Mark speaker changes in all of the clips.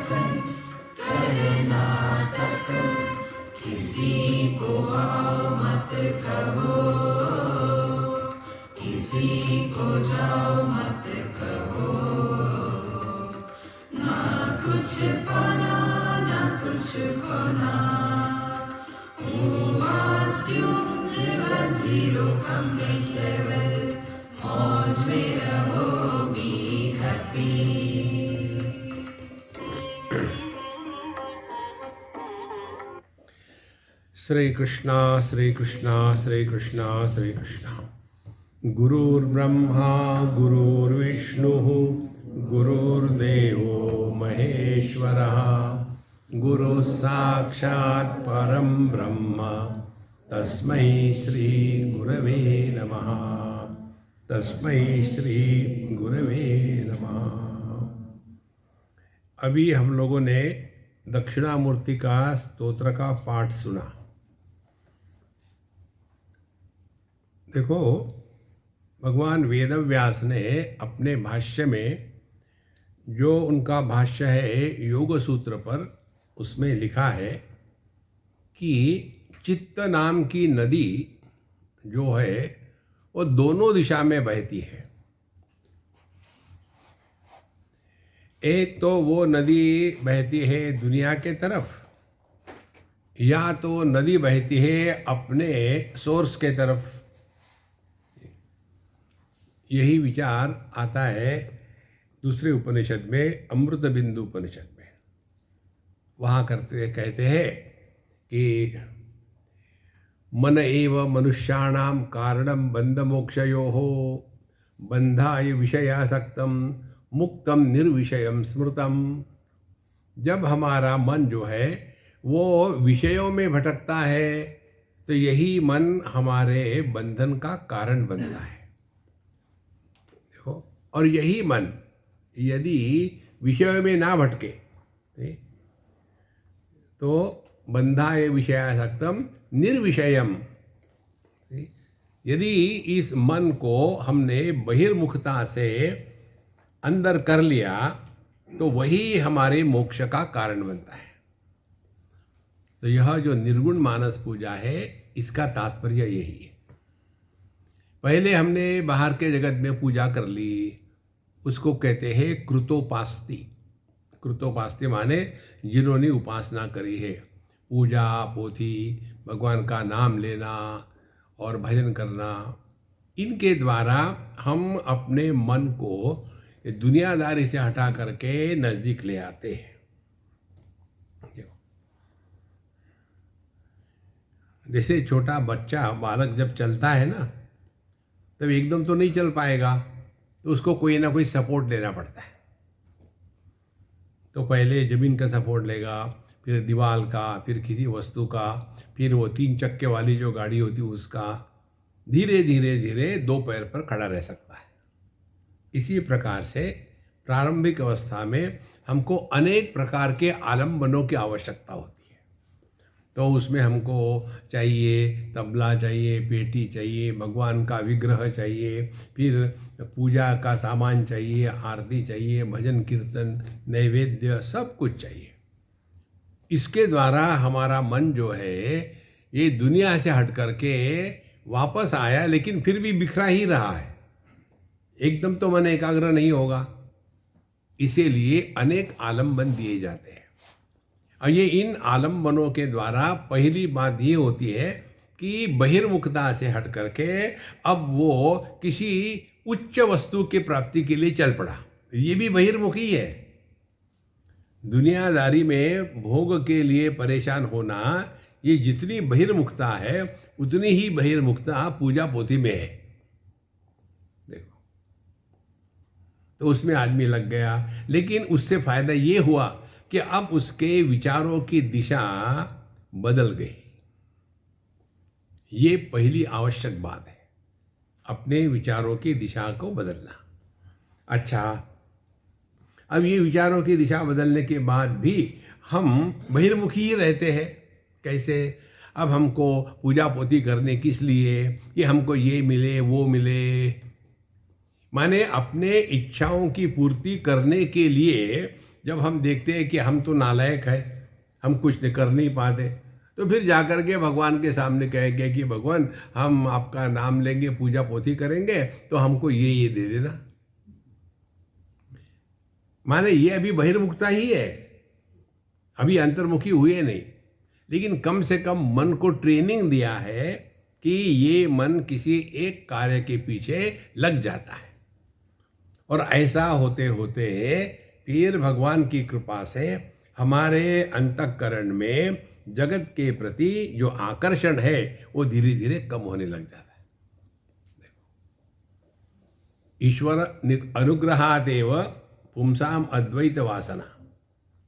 Speaker 1: बसंत कर्नाटक, किसी को आओ मत कहो, किसी को जाओ मत कहो। ना कुछ पाना ना कुछ खोना, Who asked you live at zero complete level, मौज में रहो, be happy।
Speaker 2: श्री कृष्णा श्री कृष्णा श्री कृष्णा श्री कृष्णा। गुरुर्ब्रह्मा गुरुर्विष्णुः गुरुर्देवो महेश्वरः, गुरुः साक्षात् परं ब्रह्म, तस्मै श्री गुरवे नमः, तस्मै श्री गुरवे नमः। अभी हम लोगों ने दक्षिणामूर्ति का स्तोत्र का पाठ सुना। देखो, भगवान वेदव्यास ने अपने भाष्य में, जो उनका भाष्य है योग सूत्र पर, उसमें लिखा है कि चित्त नाम की नदी जो है वो दोनों दिशा में बहती है। एक तो वो नदी बहती है दुनिया के तरफ, या तो नदी बहती है अपने सोर्स के तरफ। यही विचार आता है दूसरे उपनिषद में, अमृत बिंदु उपनिषद में। वहाँ कहते हैं कि मन एव मनुष्याणाम कारणम बंध मोक्षयोः, बंधाय विषयासक्तम मुक्तम निर्विषयम स्मृतम। जब हमारा मन जो है वो विषयों में भटकता है, तो यही मन हमारे बंधन का कारण बनता है। देखो, और यही मन यदि विषयों में ना भटके तो बंधाय विषयासक्तम निर्विषयम। यदि इस मन को हमने बहिर्मुखता से अंदर कर लिया तो वही हमारे मोक्ष का कारण बनता है। तो यह जो निर्गुण मानस पूजा है, इसका तात्पर्य यही है। पहले हमने बाहर के जगत में पूजा कर ली, उसको कहते हैं कृतोपास्ति। कृतोपास्ति माने जिन्होंने उपासना करी है, पूजा पोथी, भगवान का नाम लेना और भजन करना। इनके द्वारा हम अपने मन को दुनियादारी से हटा करके नज़दीक ले आते हैं। जैसे छोटा बच्चा, बालक जब चलता है ना, तब एकदम तो नहीं चल पाएगा, तो उसको कोई ना कोई सपोर्ट लेना पड़ता है। तो पहले ज़मीन का सपोर्ट लेगा, फिर दीवार का, फिर किसी वस्तु का, फिर वो 3 चक्के वाली जो गाड़ी होती है उसका। धीरे धीरे धीरे 2 पैर पर खड़ा रह सकता है। इसी प्रकार से प्रारंभिक अवस्था में हमको अनेक प्रकार के आलम्बनों की आवश्यकता होती है। तो उसमें हमको चाहिए तबला, चाहिए पेटी, चाहिए भगवान का विग्रह चाहिए, फिर पूजा का सामान चाहिए, आरती चाहिए, भजन कीर्तन, नैवेद्य, सब कुछ चाहिए। इसके द्वारा हमारा मन जो है ये दुनिया से हट करके वापस आया, लेकिन फिर भी बिखरा ही रहा है। एकदम तो मन एकाग्र नहीं होगा, इसीलिए अनेक आलम्बन दिए जाते हैं। और ये इन आलम्बनों के द्वारा पहली बात ये होती है कि बहिर्मुखता से हट करके अब वो किसी उच्च वस्तु की प्राप्ति के लिए चल पड़ा। ये भी बहिर्मुखी है। दुनियादारी में भोग के लिए परेशान होना, ये जितनी बहिर्मुखता है उतनी ही बहिर्मुखता पूजा पोथी में है। देखो, तो उसमें आदमी लग गया, लेकिन उससे फायदा ये हुआ कि अब उसके विचारों की दिशा बदल गई। ये पहली आवश्यक बात है, अपने विचारों की दिशा को बदलना। अच्छा, अब ये विचारों की दिशा बदलने के बाद भी हम बहिर्मुखी ही रहते हैं। कैसे? अब हमको पूजा पोथी करने किस लिए कि हमको ये मिले वो मिले, माने अपने इच्छाओं की पूर्ति करने के लिए जब हम देखते हैं कि हम तो नालायक है, हम कुछ कर नहीं पाते, तो फिर जाकर के भगवान के सामने कहेंगे कि भगवान हम आपका नाम लेंगे, पूजा पोथी करेंगे, तो हमको ये दे देना। माने ये अभी बहिर्मुखता ही है, अभी अंतर्मुखी हुए नहीं, लेकिन कम से कम मन को ट्रेनिंग दिया है कि ये मन किसी एक कार्य के पीछे लग जाता है। और ऐसा होते होते फिर भगवान की कृपा से हमारे अंतःकरण में जगत के प्रति जो आकर्षण है वो धीरे धीरे कम होने लग जाता है। ईश्वर अनुग्रहादेव पुंसाम अद्वैत वासना,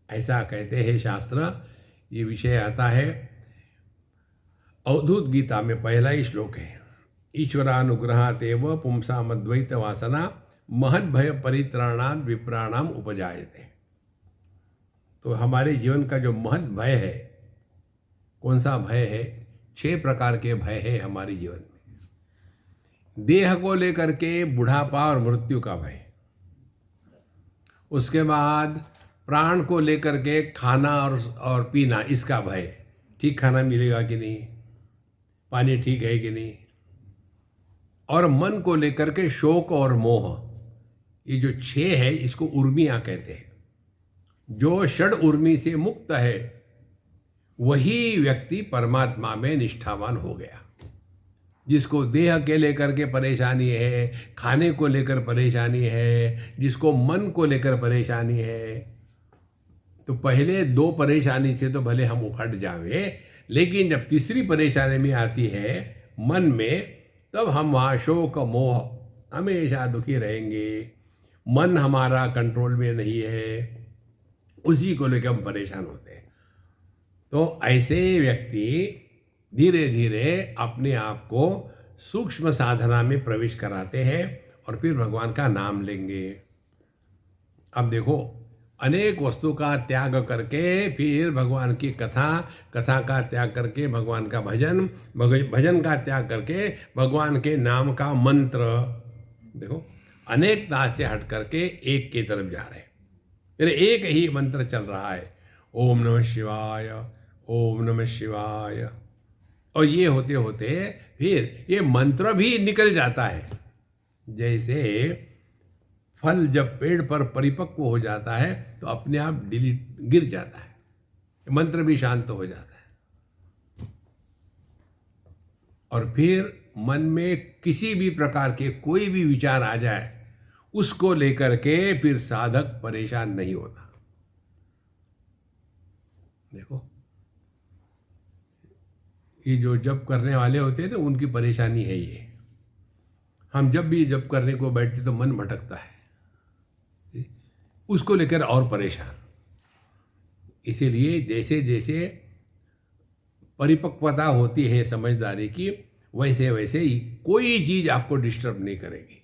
Speaker 2: ऐसा कहते हैं शास्त्र। ये विषय आता है अवधूत गीता में, पहला ही श्लोक है, ईश्वरानुग्रहादेव पुंसाम अद्वैत वासना महद भय परित्राणाद विप्राणाम उपजायते। तो हमारे जीवन का जो महद भय है, कौन सा भय है? 6 प्रकार के भय है हमारे जीवन में। देह को लेकर के बुढ़ापा और मृत्यु का भय, उसके बाद प्राण को लेकर के खाना और पीना, इसका भय, ठीक खाना मिलेगा कि नहीं, पानी ठीक है कि नहीं। और मन को लेकर के शोक और मोह, ये जो 6 है इसको उर्मियाँ कहते हैं। जो षड उर्मी से मुक्त है वही व्यक्ति परमात्मा में निष्ठावान हो गया। जिसको देह के लेकर के परेशानी है, खाने को लेकर परेशानी है, जिसको मन को लेकर परेशानी है, तो पहले 2 परेशानी से तो भले हम उखड़ जावे, लेकिन जब तीसरी परेशानी में आती है मन में, तब हम वहाँ शोक मोह, हमेशा दुखी रहेंगे। मन हमारा कंट्रोल में नहीं है, उसी को लेकर हम परेशान होते हैं। तो ऐसे व्यक्ति धीरे धीरे अपने आप को सूक्ष्म साधना में प्रवेश कराते हैं और फिर भगवान का नाम लेंगे। अब देखो, अनेक वस्तु का त्याग करके फिर भगवान की कथा का त्याग करके भगवान का भजन का त्याग करके भगवान के नाम का मंत्र, देखो अनेकता से हट करके एक की तरफ जा रहे हैं। फिर एक ही मंत्र चल रहा है, ओम नमः शिवाय, ओम नमः शिवाय। और ये होते होते फिर ये मंत्र भी निकल जाता है। जैसे फल जब पेड़ पर परिपक्व हो जाता है तो अपने आप गिर जाता है, मंत्र भी शांत हो जाता है। और फिर मन में किसी भी प्रकार के कोई भी विचार आ जाए, उसको लेकर के फिर साधक परेशान नहीं होता। देखो, ये जो जप करने वाले होते हैं ना, उनकी परेशानी है ये। हम जब भी जप करने को बैठते तो मन भटकता है, उसको लेकर और परेशान। इसीलिए जैसे जैसे परिपक्वता होती है समझदारी की, वैसे वैसे ही कोई चीज आपको डिस्टर्ब नहीं करेगी।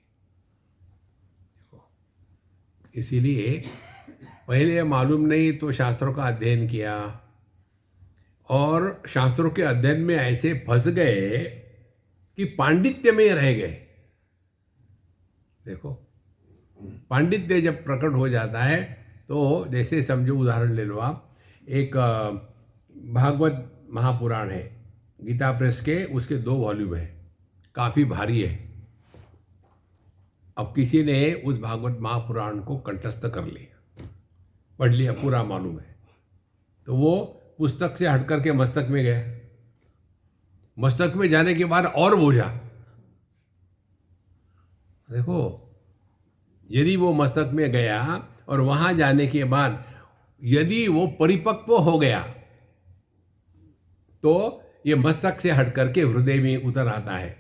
Speaker 2: इसीलिए पहले मालूम नहीं तो शास्त्रों का अध्ययन किया, और शास्त्रों के अध्ययन में ऐसे फंस गए कि पांडित्य में रह गए। देखो, पांडित्य जब प्रकट हो जाता है तो जैसे समझो, उदाहरण ले लो आप, एक भागवत महापुराण है, गीता प्रेस के, उसके 2 वॉल्यूम है, काफ़ी भारी है। अब किसी ने उस भागवत महापुराण को कंठस्थ कर लिया, पढ़ लिया, पूरा मालूम है, तो वो पुस्तक से हट करके मस्तक में गया। मस्तक में जाने के बाद और बोझा। देखो, यदि वो मस्तक में गया और वहां जाने के बाद यदि वो परिपक्व हो गया तो ये मस्तक से हट करके हृदय में उतर आता है।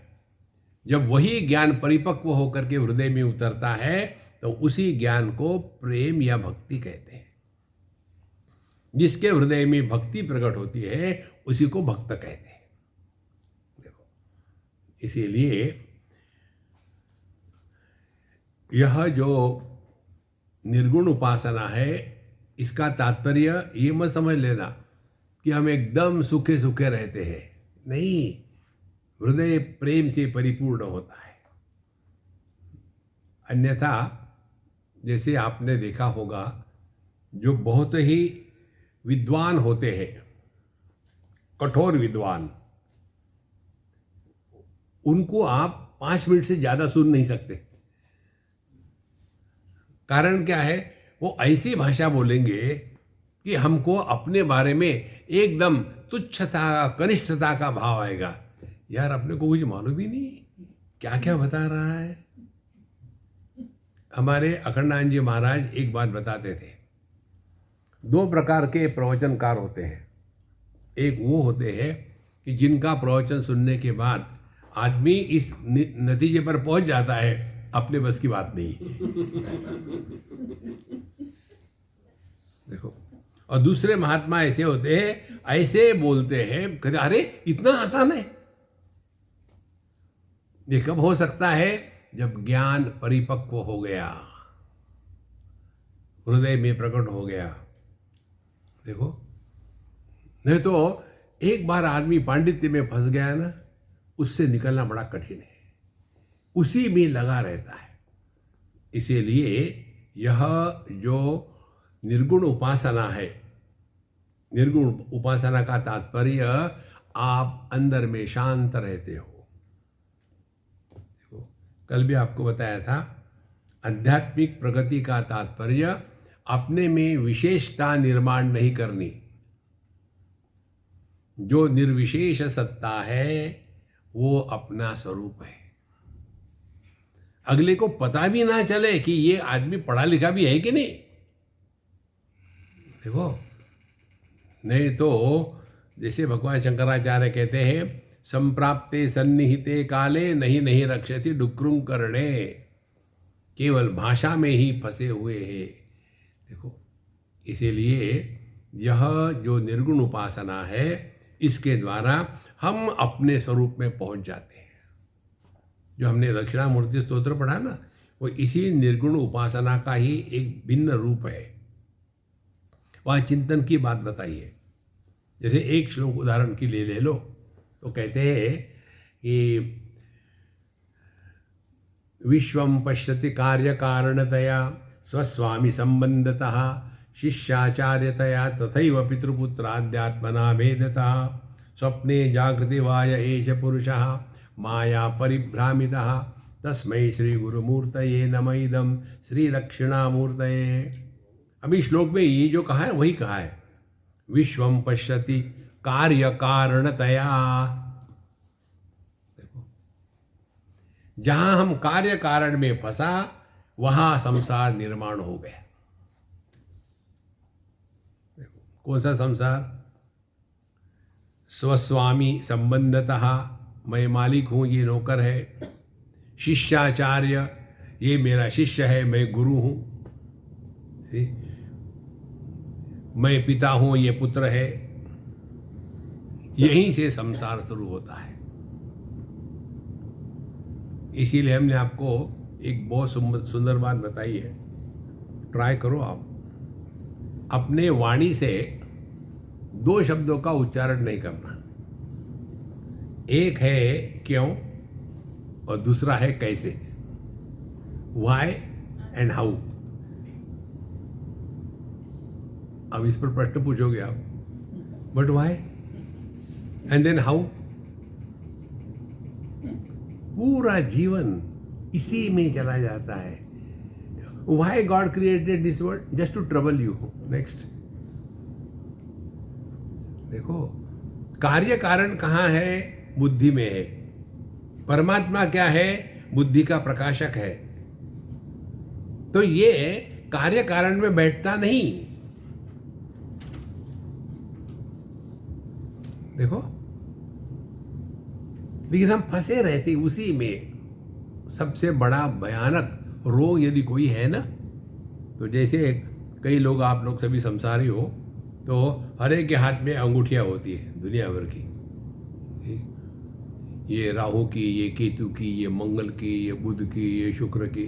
Speaker 2: जब वही ज्ञान परिपक्व होकर के हृदय में उतरता है तो उसी ज्ञान को प्रेम या भक्ति कहते हैं। जिसके हृदय में भक्ति प्रकट होती है उसी को भक्त कहते हैं। देखो, इसीलिए यह जो निर्गुण उपासना है, इसका तात्पर्य ये मत समझ लेना कि हम एकदम सूखे सूखे रहते हैं। नहीं, हृदय प्रेम से परिपूर्ण होता है। अन्यथा जैसे आपने देखा होगा, जो बहुत ही विद्वान होते हैं, कठोर विद्वान, उनको आप 5 मिनट से ज़्यादा सुन नहीं सकते। कारण क्या है? वो ऐसी भाषा बोलेंगे कि हमको अपने बारे में एकदम तुच्छता, कनिष्ठता का भाव आएगा। यार, अपने को कुछ मालूम ही नहीं क्या क्या बता रहा है। हमारे अखंडानंद जी महाराज एक बात बताते थे, 2 प्रकार के प्रवचनकार होते हैं। एक वो होते हैं कि जिनका प्रवचन सुनने के बाद आदमी इस नतीजे पर पहुंच जाता है, अपने बस की बात नहीं। देखो, और दूसरे महात्मा ऐसे होते हैं, ऐसे बोलते हैं, कहते अरे इतना आसान है। ये कब हो सकता है? जब ज्ञान परिपक्व हो गया, हृदय में प्रकट हो गया। देखो, नहीं तो एक बार आदमी पांडित्य में फंस गया ना, उससे निकलना बड़ा कठिन है, उसी में लगा रहता है। इसीलिए यह जो निर्गुण उपासना है, निर्गुण उपासना का तात्पर्य आप अंदर में शांत रहते हो। देखो, कल भी आपको बताया था, आध्यात्मिक प्रगति का तात्पर्य अपने में विशेषता निर्माण नहीं करनी। जो निर्विशेष सत्ता है वो अपना स्वरूप है। अगले को पता भी ना चले कि ये आदमी पढ़ा लिखा भी है कि नहीं। देखो, नहीं तो जैसे भगवान शंकराचार्य कहते हैं, संप्राप्ते सन्निहिते काले नहीं नहीं रक्षति डुक्रुं करणे। केवल भाषा में ही फंसे हुए हैं। देखो, इसीलिए यह जो निर्गुण उपासना है, इसके द्वारा हम अपने स्वरूप में पहुंच जाते हैं। जो हमने दक्षिणामूर्ति स्तोत्र पढ़ा ना, वो इसी निर्गुण उपासना का ही एक भिन्न रूप है। वह चिंतन की बात बताइए। जैसे एक श्लोक उदाहरण के लिए ले लो, तो कहते हैं कि विश्वं पश्यति कार्य कारणतया स्वस्वामी संबंधतः शिष्याचार्यतया तथैव पितृपुत्राद्यात्मना भेदतः स्वप्ने जागृति वाय एष पुरुषः माया परिभ्रामितः तस्मै श्री गुरुमूर्तये नमः इदं श्री दक्षिणामूर्तये। अभी श्लोक में ये जो कहा है वही कहा है, विश्वं पश्यति कार्य कारणतया। देखो, जहां हम कार्य कारण में फंसा, वहां संसार निर्माण हो गया। देखो, कौन सा संसार? स्वस्वामी संबंधतः, मैं मालिक हूं, ये नौकर है। शिष्याचार्य, ये मेरा शिष्य है, मैं गुरु हूं। मैं पिता हूं, ये पुत्र है। यहीं से संसार शुरू होता है। इसीलिए हमने आपको एक बहुत सुंदर बात बताई है, ट्राई करो आप। अपने वाणी से 2 शब्दों का उच्चारण नहीं करना। एक है क्यों और दूसरा है कैसे, व्हाई एंड हाउ। अब इस पर प्रश्न पूछोगे आप, but why and then how. पूरा जीवन इसी में चला जाता है। Why God created this world? Just to trouble you. Next, देखो, कार्य कारण कहाँ है? बुद्धि में है। परमात्मा क्या है? बुद्धि का प्रकाशक है। तो ये कार्य कारण में बैठता नहीं। देखो, लेकिन हम फंसे रहते उसी में। सबसे बड़ा भयानक रोग यदि कोई है ना, तो जैसे कई लोग, आप लोग सभी संसारी हो, तो हर एक के हाथ में अंगूठियां होती है दुनिया भर की। ये राहु की, ये केतु की, ये मंगल की, ये बुध की, ये शुक्र की।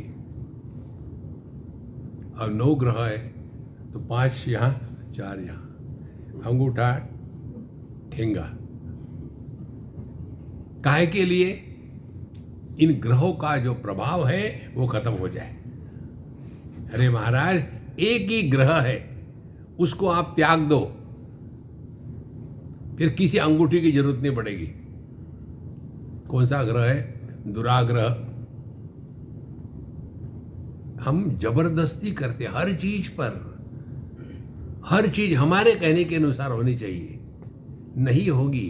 Speaker 2: अब 9 ग्रह है, तो 5 यहाँ, 4 यहाँ। अंगूठा, ठेंगा। काहे के लिए? इन ग्रहों का जो प्रभाव है वो खत्म हो जाए। अरे महाराज, एक ही ग्रह है, उसको आप त्याग दो, फिर किसी अंगूठी की जरूरत नहीं पड़ेगी। कौन सा ग्रह है? दुराग्रह। हम जबरदस्ती करते हैं हर चीज पर, हर चीज हमारे कहने के अनुसार होनी चाहिए, नहीं होगी।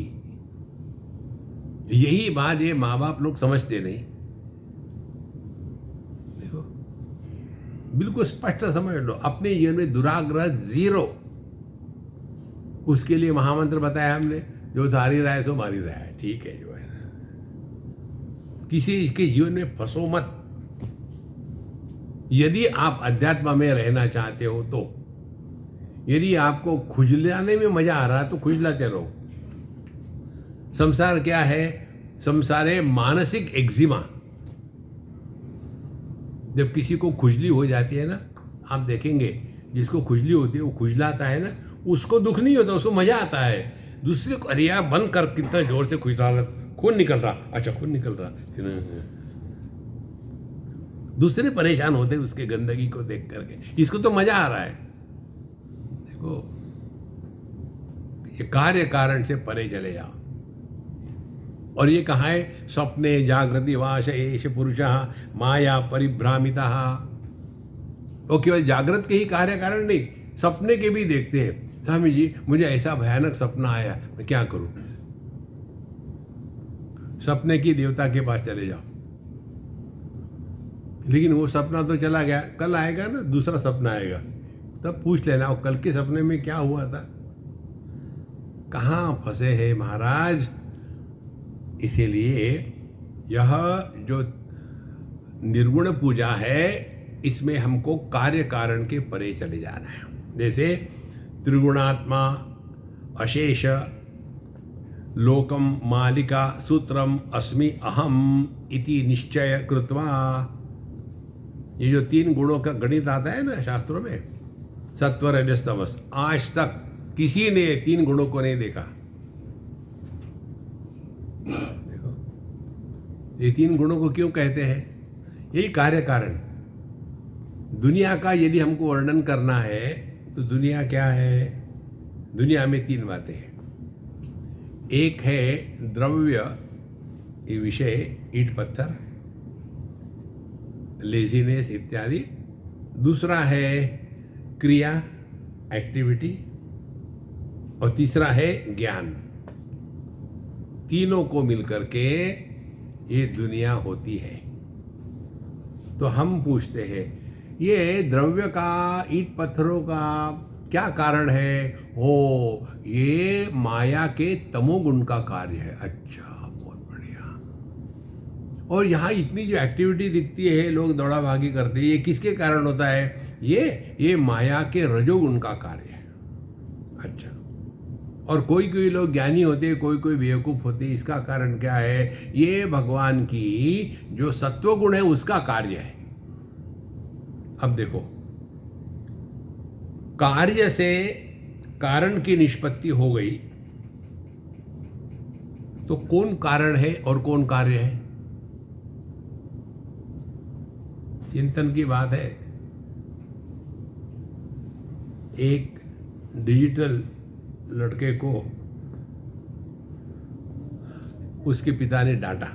Speaker 2: यही बात ये माँ बाप लोग समझते नहीं। देखो, बिल्कुल स्पष्ट समझ लो, अपने जीवन में दुराग्रह 0। उसके लिए महामंत्र बताया हमने, जो धारी रहा है सो मारी रहा है। ठीक है, जो है किसी के जीवन में फंसो मत। यदि आप अध्यात्म में रहना चाहते हो तो, यदि आपको खुजलाने में मजा आ रहा है तो खुजलाते रहो। संसार क्या है? संसार है मानसिक एक्जिमा। जब किसी को खुजली हो जाती है ना, आप देखेंगे जिसको खुजली होती है वो खुजलाता है ना, उसको दुख नहीं होता, उसको मजा आता है। दूसरे को, अरे यार बंद कर, कितना जोर से खुजला, खून निकल रहा, अच्छा खून निकल रहा। दूसरे परेशान होते हैं उसके गंदगी को देख करके, इसको तो मजा आ रहा है। देखो, ये कार्य कारण से परे चले जाओ। और ये कहाँ है? स्वप्ने जागृति वाश एष पुरुषः माया परिभ्रामितः। वो केवल जागृत के ही कार्य कारण नहीं, सपने के भी देखते हैं। स्वामी जी, मुझे ऐसा भयानक सपना आया, मैं क्या करूं? सपने की देवता के पास चले जाओ। लेकिन वो सपना तो चला गया, कल आएगा ना, दूसरा सपना आएगा, तब पूछ लेना वो कल के सपने में क्या हुआ था। कहाँ फंसे हैं महाराज। इसीलिए यह जो निर्गुण पूजा है, इसमें हमको कार्य कारण के परे चले जाना है। जैसे त्रिगुणात्मा अशेष लोकम मालिका सूत्रम अस्मि अहम इति निश्चय कृत्वा। ये जो 3 गुणों का गणित आता है ना शास्त्रों में, सत्व रजस तमस, आज तक किसी ने 3 गुणों को नहीं देखा। देखो, ये 3 गुणों को क्यों कहते हैं? यही कार्य कारण। दुनिया का यदि हमको वर्णन करना है तो दुनिया क्या है? दुनिया में 3 बातें हैं। एक है द्रव्य, ये विषय, ईंट पत्थर, लेजीनेस इत्यादि। दूसरा है क्रिया, एक्टिविटी। और तीसरा है ज्ञान। तीनों को मिलकर के ये दुनिया होती है। तो हम पूछते हैं, ये द्रव्य का, ईंट पत्थरों का क्या कारण है? हो, ये माया के तमोगुण का कार्य है। अच्छा, बहुत बढ़िया। और यहाँ इतनी जो एक्टिविटी दिखती है, लोग दौड़ा भागी करते हैं, ये किसके कारण होता है? ये माया के रजोगुण का कार्य है। अच्छा, और कोई कोई लोग ज्ञानी होते हैं, कोई कोई बेवकूफ़ होते हैं। इसका कारण क्या है? ये भगवान की जो सत्वगुण है उसका कार्य है। अब देखो, कार्य से कारण की निष्पत्ति हो गई, तो कौन कारण है और कौन कार्य है? चिंतन की बात है। एक डिजिटल लड़के को उसके पिता ने डांटा,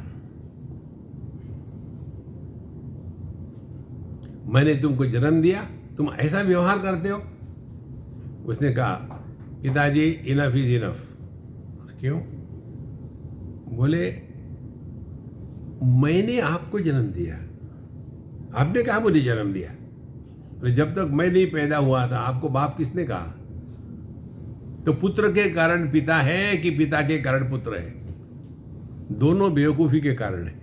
Speaker 2: मैंने तुमको जन्म दिया, तुम ऐसा व्यवहार करते हो। उसने कहा, पिताजी इनफ इज इनफ। क्यों? बोले, मैंने आपको जन्म दिया, आपने कहा मुझे जन्म दिया। बोले, जब तक मैं नहीं पैदा हुआ था आपको बाप किसने कहा? तो पुत्र के कारण पिता है कि पिता के कारण पुत्र है? दोनों बेवकूफी के कारण है।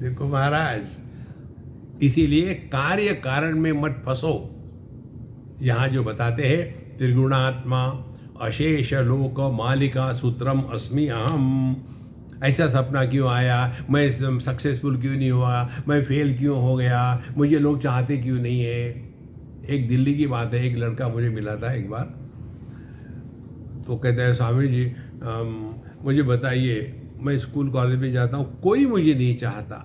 Speaker 2: देखो महाराज, इसीलिए कार्य कारण में मत फंसो। यहां जो बताते हैं, त्रिगुणात्मा अशेष लोक मालिका सूत्रम अस्मि अहम। ऐसा सपना क्यों आया? मैं सक्सेसफुल क्यों नहीं हुआ? मैं फेल क्यों हो गया? मुझे लोग चाहते क्यों नहीं है? एक दिल्ली की बात है, एक लड़का मुझे मिला था एक बार, तो कहता है, स्वामी जी मुझे बताइए, मैं स्कूल कॉलेज में जाता हूँ, कोई मुझे नहीं चाहता,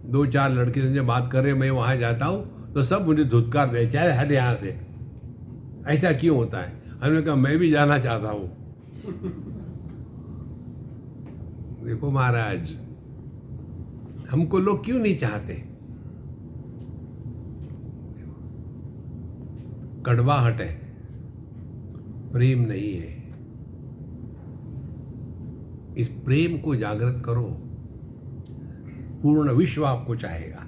Speaker 2: दो चार लड़के से बात कर रहे, मैं वहाँ जाता हूँ तो सब मुझे धुतकार दे, चाहे हट यहाँ से। ऐसा क्यों होता है? हमने कहा मैं भी जाना चाहता हूँ। देखो महाराज, हमको लोग क्यों नहीं चाहते? कड़वाहट है, प्रेम नहीं है। इस प्रेम को जागृत करो, पूर्ण विश्व आपको चाहेगा।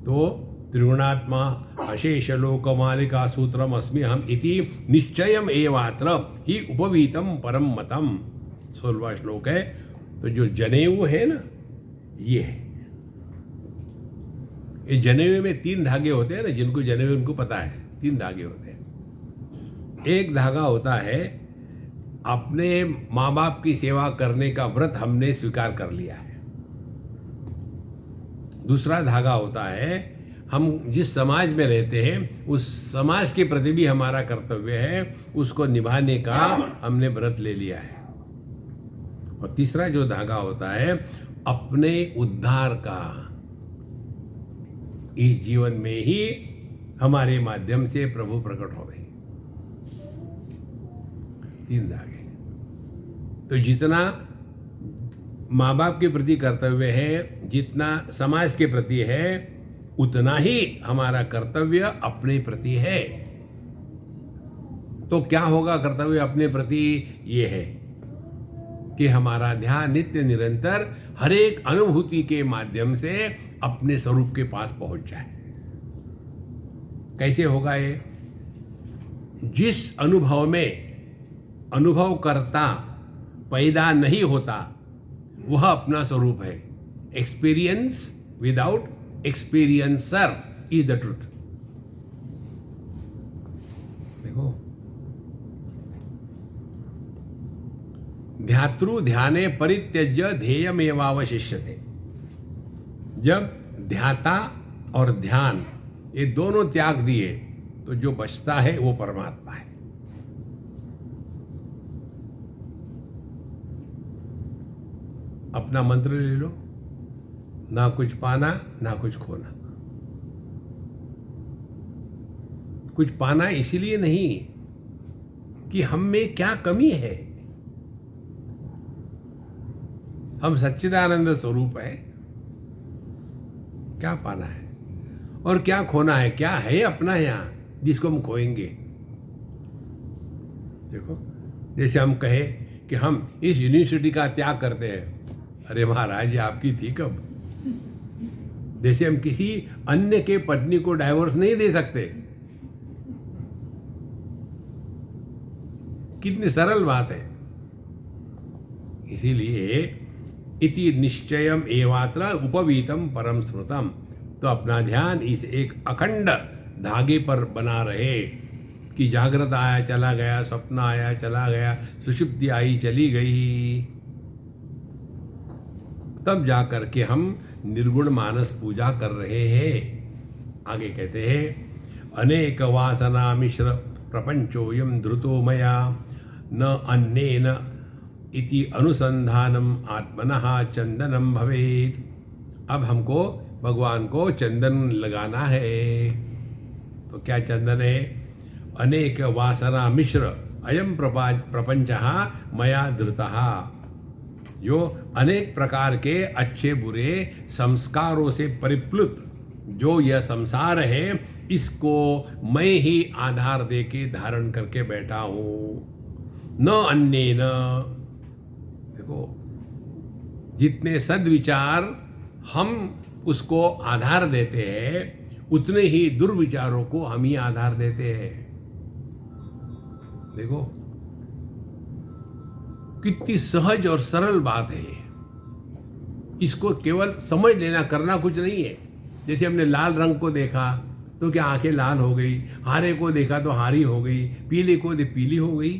Speaker 2: तो त्रिगुणात्मा अशेष लोक मालिका सूत्रम अस्मि हम इति निश्चयम एवात्र ही उपवीतम परम मतम। 16वां श्लोक है। तो जो जनेऊ है ना, ये है। ये जनेऊ में 3 धागे होते हैं ना, जिनको जनेऊ उनको पता है 3 धागे होते हैं। एक धागा होता है अपने माँ बाप की सेवा करने का व्रत हमने स्वीकार कर लिया है। दूसरा धागा होता है हम जिस समाज में रहते हैं उस समाज के प्रति भी हमारा कर्तव्य है, उसको निभाने का हमने व्रत ले लिया है। और तीसरा जो धागा होता है अपने उद्धार का, इस जीवन में ही हमारे माध्यम से प्रभु प्रकट हो गए। 3 धागे। तो जितना माँ बाप के प्रति कर्तव्य है, जितना समाज के प्रति है, उतना ही हमारा कर्तव्य अपने प्रति है। तो क्या होगा कर्तव्य अपने प्रति? ये है कि हमारा ध्यान नित्य निरंतर हर एक अनुभूति के माध्यम से अपने स्वरूप के पास पहुंच जाए। कैसे होगा ये? जिस अनुभव में अनुभव करता पैदा नहीं होता वह अपना स्वरूप है। Experience without experiencer is the truth. देखो, ध्यातृ ध्याने परित्यज्य ध्येयमेवावशिष्यते। जब ध्याता और ध्यान ये दोनों त्याग दिए तो जो बचता है वो परमात्मा है। अपना मंत्र ले लो, ना कुछ पाना ना कुछ खोना। कुछ पाना इसलिए नहीं कि हम में क्या कमी है, हम सच्चिदानंद स्वरूप है। क्या पाना है और क्या खोना है? क्या है अपना यहाँ जिसको हम खोएंगे? देखो, जैसे हम कहें कि हम इस यूनिवर्सिटी का त्याग करते हैं। अरे महाराज, ये आपकी थी कब? जैसे हम किसी अन्य के पत्नी को डाइवोर्स नहीं दे सकते। कितनी सरल बात है। इसीलिए इति निश्चयम एवात्र उपवीतम परम श्रुतम। तो अपना ध्यान इस एक अखंड धागे पर बना रहे कि जागृत आया चला गया, स्वप्न आया चला गया, सुषुप्ति आई चली गई। तब जाकर के हम निर्गुण मानस पूजा कर रहे हैं। आगे कहते हैं अनेक वासना मिश्र प्रपंचोयम धृतो मया न अन्येन इति अनुसंधानम आत्मनः चंदनम भवेत्। अब हमको भगवान को चंदन लगाना है। तो क्या चंदन है? अनेक वासना मिश्र अयम प्रपंचः मया धृतः। जो अनेक प्रकार के अच्छे बुरे संस्कारों से परिप्लुत जो यह संसार है, इसको मैं ही आधार दे के धारण करके बैठा हूँ। न अन्येन। देखो, जितने सद्विचार हम उसको आधार देते हैं, उतने ही दुर्विचारों को हम ही आधार देते हैं। देखो कितनी सहज और सरल बात है। इसको केवल समझ लेना, करना कुछ नहीं है। जैसे हमने लाल रंग को देखा तो क्या आंखें लाल हो गई, हरे को देखा तो हरी हो गई, पीले को पीली हो गई।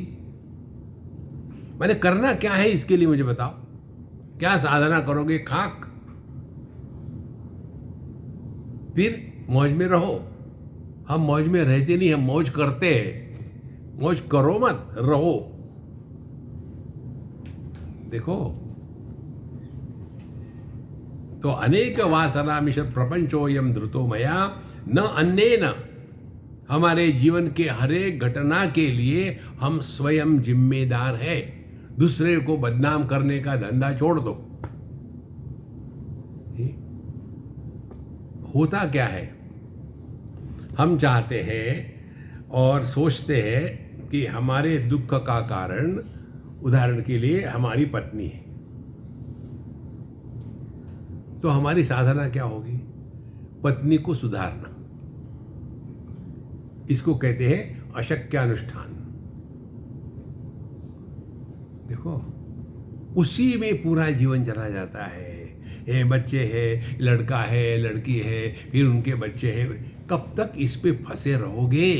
Speaker 2: मैंने करना क्या है इसके लिए मुझे बताओ। क्या साधना करोगे? खाक, फिर मौज में रहो। हम मौज में रहते नहीं, हम मौज करते हैं। मौज करो मत, रहो। देखो, तो अनेक वासना मिश्र प्रपंचोयम धृतो मया न अन्येन। हमारे जीवन के हर एक घटना के लिए हम स्वयं जिम्मेदार हैं। दूसरे को बदनाम करने का धंधा छोड़ दो। होता क्या है, हम चाहते हैं और सोचते हैं कि हमारे दुख का कारण, उदाहरण के लिए हमारी पत्नी है, तो हमारी साधना क्या होगी? पत्नी को सुधारना। इसको कहते हैं अशक्यानुष्ठान। देखो, उसी में पूरा जीवन चला जाता है। ये बच्चे हैं, लड़का है, लड़की है, फिर उनके बच्चे हैं। कब तक इस पे फंसे रहोगे?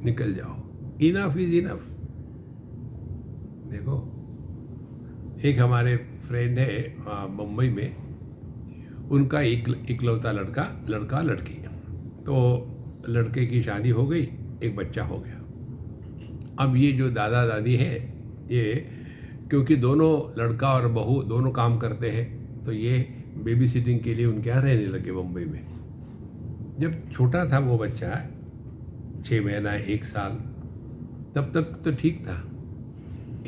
Speaker 2: निकल जाओ। Enough is enough. देखो, एक हमारे फ्रेंड है मुंबई में, उनका इकलौता लड़का लड़की। तो लड़के की शादी हो गई, एक बच्चा हो गया। अब ये जो दादा दादी है, ये क्योंकि दोनों लड़का और बहू दोनों काम करते हैं, तो ये बेबी सिटिंग के लिए उनके यहाँ रहने लगे मुंबई में। जब छोटा था वो बच्चा, 6 महीना 1 साल, तब तक तो ठीक था।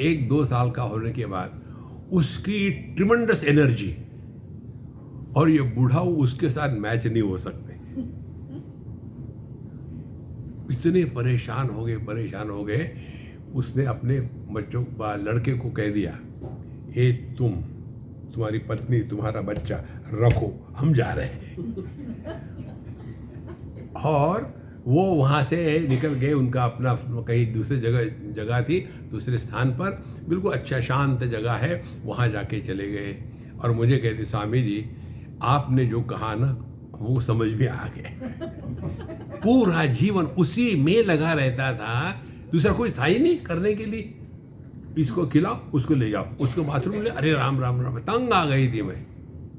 Speaker 2: 1-2 साल का होने के बाद उसकी ट्रिमेंडस एनर्जी, और ये बूढ़ाऊ उसके साथ मैच नहीं हो सकते। इतने परेशान हो गए। उसने अपने बच्चों लड़के को कह दिया, ए तुम्हारी पत्नी, तुम्हारा बच्चा रखो, हम जा रहे हैं। और वो वहाँ से निकल गए। उनका अपना कहीं दूसरे जगह थी, दूसरे स्थान पर, बिल्कुल अच्छा शांत जगह है, वहाँ जाके चले गए। और मुझे कहते, स्वामी जी आपने जो कहा ना, वो समझ में आ गए। पूरा जीवन उसी में लगा रहता था, दूसरा कोई था ही नहीं करने के लिए। इसको खिलाओ, उसको ले जाओ, उसको बाथरूम ले, अरे राम राम राम, तंग आ गई थी मैं।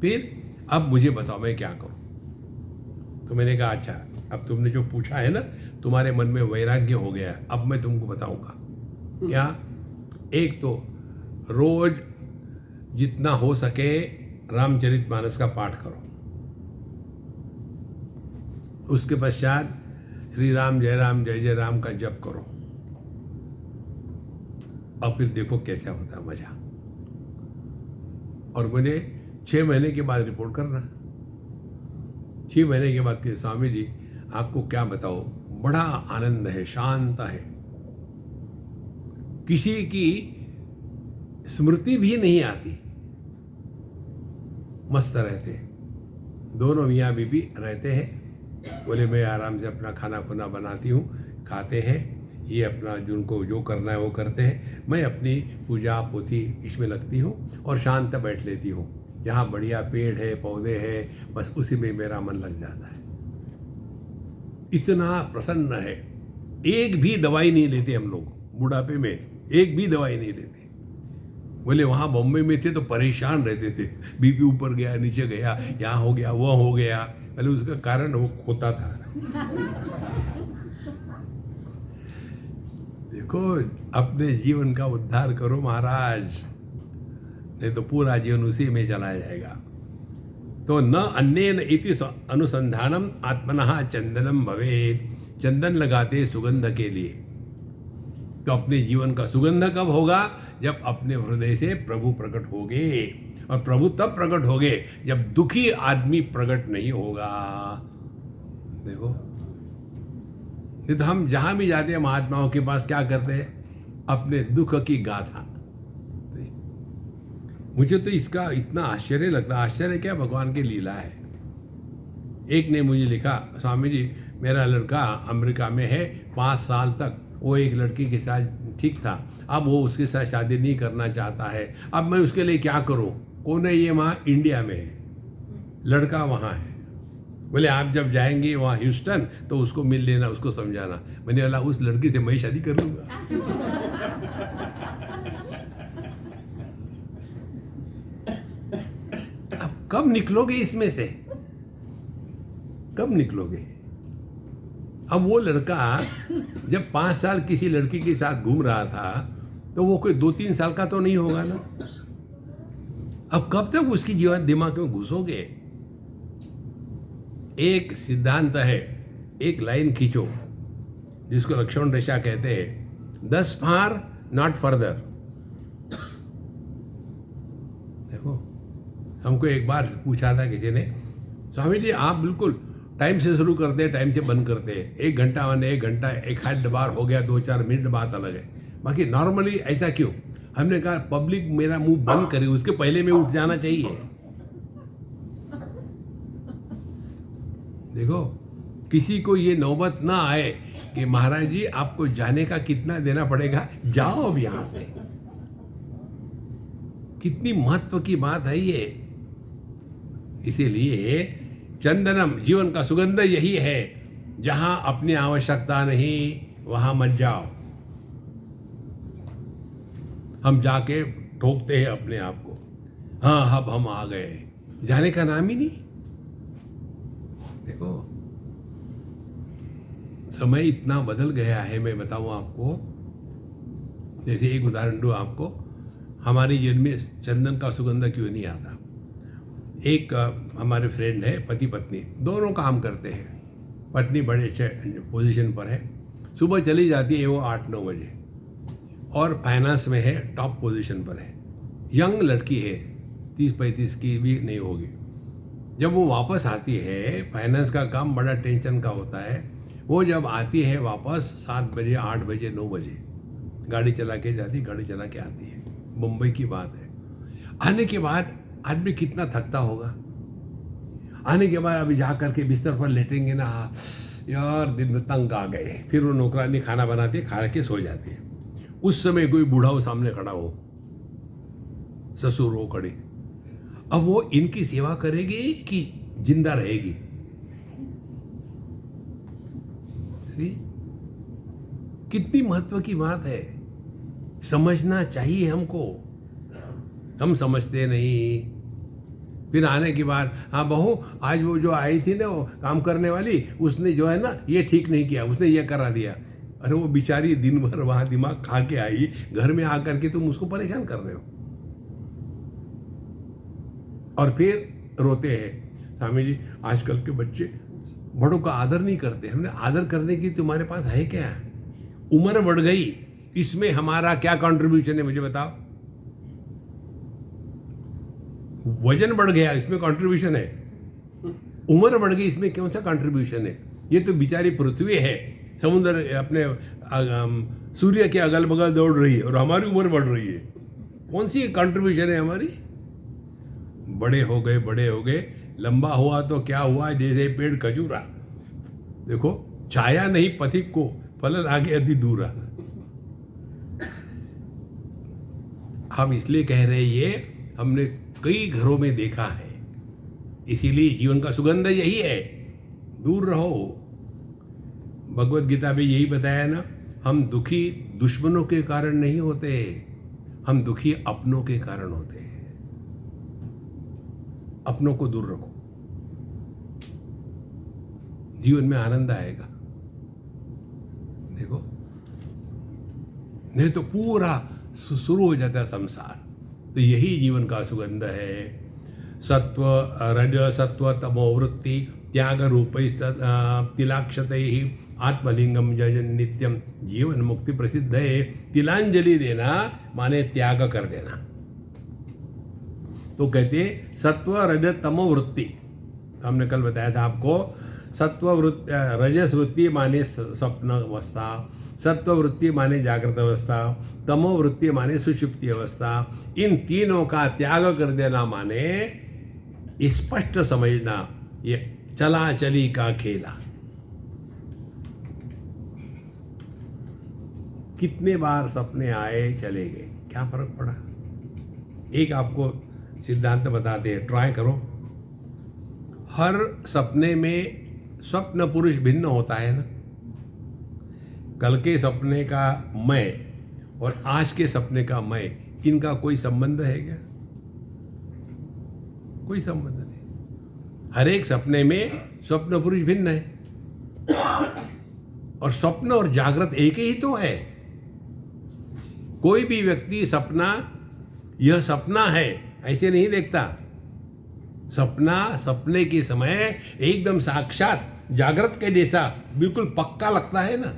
Speaker 2: फिर अब मुझे बताओ मैं क्या करूं? तो मैंने कहा, अच्छा अब तुमने जो पूछा है ना, तुम्हारे मन में वैराग्य हो गया, अब मैं तुमको बताऊंगा क्या। एक तो रोज जितना हो सके रामचरितमानस का पाठ करो। उसके पश्चात श्री राम जय जय राम का जप करो। और फिर देखो कैसा होता है मजा। और मुझे 6 महीने के बाद रिपोर्ट करना। 6 महीने के बाद के, स्वामी जी आपको क्या बताओ, बड़ा आनंद है, शांत है, किसी की स्मृति भी नहीं आती, मस्त रहते, दोनों मियाँ बीबी रहते हैं। बोले मैं आराम से अपना खाना खुना बनाती हूँ, खाते हैं, ये अपना जिनको जो करना है वो करते हैं, मैं अपनी पूजा पोथी इसमें लगती हूँ और शांत बैठ लेती हूँ। यहाँ बढ़िया पेड़ है, पौधे हैं, बस उसी में मेरा मन लग जाता है। इतना प्रसन्न है। एक भी दवाई नहीं लेते हम लोग, बुढ़ापे में एक भी दवाई नहीं लेते। बोले वहाँ बॉम्बे में थे तो परेशान रहते थे, बीपी ऊपर गया, नीचे गया, यहाँ हो गया, वो हो गया। पहले उसका कारण वो खोता था। देखो, अपने जीवन का उद्धार करो महाराज, नहीं तो पूरा जीवन उसी में चला जाएगा। तो न अन्येन इति अनुसंधानम आत्मनः चंदनम भवेत्। चंदन लगाते सुगंध के लिए, तो अपने जीवन का सुगंध कब होगा? जब अपने हृदय से प्रभु प्रकट होगे। और प्रभु तब प्रकट होगे जब दुखी आदमी प्रकट नहीं होगा। देखो, ये तो हम जहां भी जाते हैं महात्माओं के पास क्या करते हैं? अपने दुख की गाथा। मुझे तो इसका इतना आश्चर्य लगता है। आश्चर्य क्या, भगवान की लीला है। एक ने मुझे लिखा, स्वामी जी मेरा लड़का अमेरिका में है, 5 साल तक वो एक लड़की के साथ ठीक था, अब वो उसके साथ शादी नहीं करना चाहता है, अब मैं उसके लिए क्या करूं? कौन है ये? वहाँ इंडिया में है, लड़का वहाँ है। बोले आप जब जाएंगे वहाँ ह्यूस्टन तो उसको मिल लेना, उसको समझाना। मैंने बोला उस लड़की से मैं शादी कर लूंगा। अब कब निकलोगे इसमें से? कब निकलोगे? अब वो लड़का जब 5 साल किसी लड़की के साथ घूम रहा था, तो वो कोई 2-3 साल का तो नहीं होगा ना। अब कब तक उसकी जीवन दिमाग में घुसोगे? एक सिद्धांत है, एक लाइन खींचो जिसको लक्ष्मण रेखा कहते हैं, 10 फार नॉट फर्दर। देखो, हमको एक बार पूछा था किसी ने, स्वामी जी आप बिल्कुल टाइम से शुरू करते हैं, टाइम से बंद करते हैं, 1 घंटा माने 1 घंटा, एक आध बार हो गया 2-4 मिनट बात अलग है, बाकी नॉर्मली ऐसा क्यों? हमने कहा पब्लिक मेरा मुंह बंद करे उसके पहले में उठ जाना चाहिए। देखो, किसी को ये नौबत ना आए कि महाराज जी आपको जाने का कितना देना पड़ेगा, जाओ अब यहां से। कितनी महत्व की बात है ये। इसीलिए चंदनम, जीवन का सुगंध यही है, जहां अपनी आवश्यकता नहीं वहां मत जाओ। हम जाके ठोकते हैं अपने आप को, हाँ अब हम आ गए, जाने का नाम ही नहीं। देखो, समय इतना बदल गया है, मैं बताऊं आपको। जैसे एक उदाहरण दूं आपको, हमारे जीवन में चंदन का सुगंध क्यों नहीं आता? एक हमारे फ्रेंड है, पति पत्नी दोनों काम करते हैं, पत्नी बड़े अच्छे पोजीशन पर है, सुबह चली जाती है वो 8-9 बजे, और फाइनेंस में है, टॉप पोजीशन पर है, यंग लड़की है, 30-35 की भी नहीं होगी। जब वो वापस आती है, फाइनेंस का काम बड़ा टेंशन का होता है, वो जब आती है वापस 7 बजे, 8 बजे, 9 बजे गाड़ी चला के जाती, गाड़ी चला के आती है। मुंबई की बात है। आने के बाद आदमी कितना थकता होगा। आने के बाद अभी जा करके बिस्तर पर लेटेंगे ना, यार दिन में तंग आ गए, फिर वो नौकरानी खाना बनाती है, खा के सो जाती है। उस समय कोई बूढ़ा हो सामने खड़ा हो, ससुर हो खड़े, अब वो इनकी सेवा करेगी कि जिंदा रहेगी? सी, कितनी महत्व की बात है, समझना चाहिए हमको। हम समझते नहीं। फिर आने के बाद, हाँ बहू आज वो जो आई थी ना वो काम करने वाली, उसने जो है ना ये ठीक नहीं किया, उसने ये करा दिया। अरे वो बेचारी दिन भर वहां दिमाग खा के आई, घर में आकर के तुम उसको परेशान कर रहे हो। और फिर रोते हैं, स्वामी जी आजकल के बच्चे बड़ों का आदर नहीं करते। हमने आदर करने की तुम्हारे पास है क्या? उम्र बढ़ गई, इसमें हमारा क्या कंट्रीब्यूशन है मुझे बताओ? वजन बढ़ गया, इसमें कंट्रीब्यूशन है? उम्र बढ़ गई, इसमें कौन सा कंट्रीब्यूशन है? ये तो बेचारी पृथ्वी है, समुद्र अपने सूर्य के अगल बगल दौड़ रही है और हमारी उम्र बढ़ रही है। कौन सी कंट्रीब्यूशन है हमारी? बड़े हो गए, बड़े हो गए, लंबा हुआ तो क्या हुआ, जैसे पेड़ खजूरा। देखो, छाया नहीं पथिक को, फलन आगे अति दूरा। हम इसलिए कह रहे ये हमने कई घरों में देखा है, इसीलिए जीवन का सुगंध यही है, दूर रहो। भगवत गीता में यही बताया ना, हम दुखी दुश्मनों के कारण नहीं होते, हम दुखी अपनों के कारण होते हैं। अपनों को दूर रखो, जीवन में आनंद आएगा। देखो, नहीं तो पूरा शुरू हो जाता है संसार। तो यही जीवन का सुगंध है। सत्व रज सत्व तमो वृत्ति त्याग रूप तिलाक्षत ही आत्मलिंगम जय नित्यम जीवन मुक्ति प्रसिद्ध है। तिलांजलि देना माने त्याग कर देना। तो कहते सत्व रज तमो वृत्ति, हमने कल बताया था आपको, सत्व वृत्ति रजस वृत्ति माने स्वप्न अवस्था, सत्व वृत्ति माने जागृत अवस्था, तमो वृत्ति माने सुषुप्ति अवस्था। इन तीनों का त्याग कर देना माने स्पष्ट समझना ये चला चली का खेला। कितने बार सपने आए चले गए, क्या फर्क पड़ा? एक आपको सिद्धांत बताते हैं, ट्राई करो। हर सपने में स्वप्न पुरुष भिन्न होता है ना। कल के सपने का मैं और आज के सपने का मैं, इनका कोई संबंध है क्या? कोई संबंध नहीं। हर एक सपने में स्वप्न पुरुष भिन्न है और स्वप्न और जागृत एक ही तो है। कोई भी व्यक्ति सपना, यह सपना है ऐसे नहीं देखता। सपना सपने के समय एकदम साक्षात जागृत के जैसा बिल्कुल पक्का लगता है ना।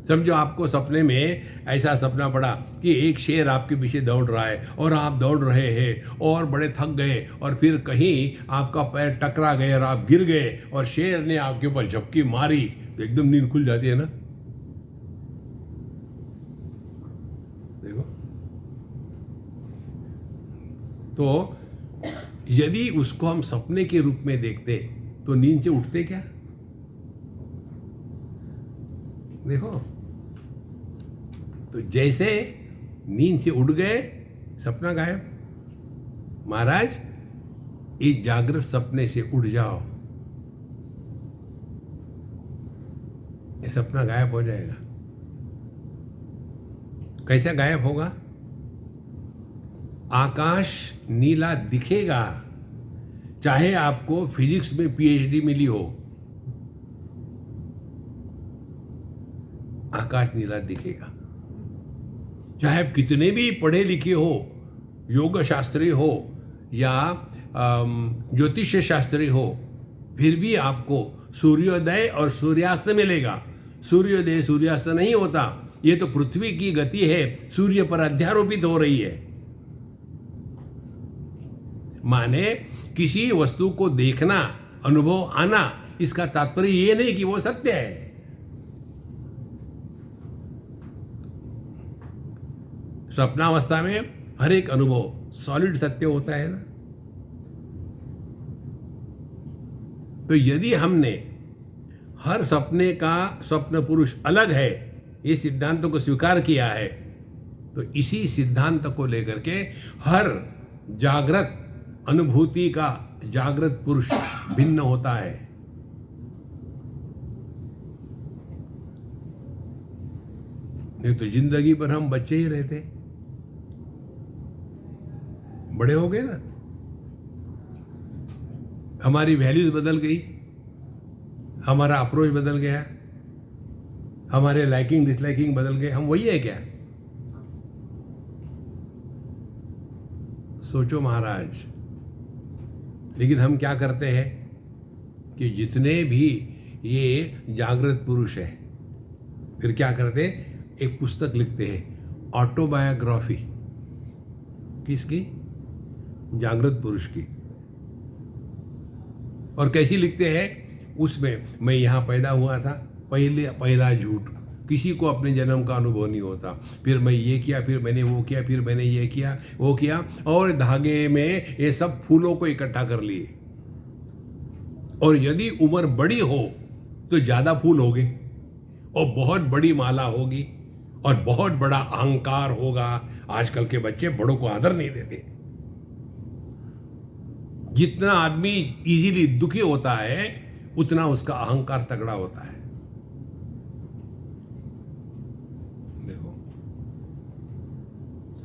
Speaker 2: समझो आपको सपने में ऐसा सपना पड़ा कि एक शेर आपके पीछे दौड़ रहा है और आप दौड़ रहे हैं और बड़े थक गए और फिर कहीं आपका पैर टकरा गए और आप गिर गए और शेर ने आपके ऊपर झपकी मारी, तो एकदम नींद खुल जाती है ना। देखो, तो यदि उसको हम सपने के रूप में देखते तो नींद से उठते क्या? देखो, तो जैसे नींद से उठ गए, सपना गायब। महाराज, इस जागृत सपने से उठ जाओ, ये सपना गायब हो जाएगा। कैसा गायब होगा? आकाश नीला दिखेगा, चाहे आपको फिजिक्स में पीएचडी मिली हो, आकाश नीला दिखेगा। चाहे आप कितने भी पढ़े लिखे हो, योग शास्त्री हो या ज्योतिष शास्त्री हो, फिर भी आपको सूर्योदय और सूर्यास्त मिलेगा। सूर्योदय सूर्यास्त नहीं होता, ये तो पृथ्वी की गति है, सूर्य पर अध्यारोपित हो रही है। माने किसी वस्तु को देखना, अनुभव आना, इसका तात्पर्य ये नहीं कि वो सत्य है। स्वप्नावस्था में हर एक अनुभव सॉलिड सत्य होता है ना। तो यदि हमने हर सपने का स्वप्न पुरुष अलग है, ये सिद्धांतों को स्वीकार किया है, तो इसी सिद्धांत को लेकर के हर जागृत अनुभूति का जागृत पुरुष भिन्न होता है। नहीं तो जिंदगी भर हम बच्चे ही रहते, बड़े हो गए ना, हमारी वैल्यूज बदल गई, हमारा अप्रोच बदल गया, हमारे लाइकिंग डिसलाइकिंग बदल गए। हम वही है क्या? सोचो महाराज। लेकिन हम क्या करते हैं कि जितने भी ये जागृत पुरुष है, फिर क्या करते हैं, एक पुस्तक लिखते हैं, ऑटोबायोग्राफी किसकी? जागृत पुरुष की। और कैसी लिखते हैं? उसमें मैं यहाँ पैदा हुआ था, पहला झूठ, किसी को अपने जन्म का अनुभव नहीं होता, फिर मैं ये किया, फिर मैंने वो किया, फिर मैंने ये किया, वो किया, और धागे में ये सब फूलों को इकट्ठा कर लिए। और यदि उम्र बड़ी हो तो ज़्यादा फूल होंगे और बहुत बड़ी माला होगी और बहुत बड़ा अहंकार होगा। आजकल के बच्चे बड़ों को आदर नहीं देते। जितना आदमी इजीली दुखी होता है, उतना उसका अहंकार तगड़ा होता है। देखो,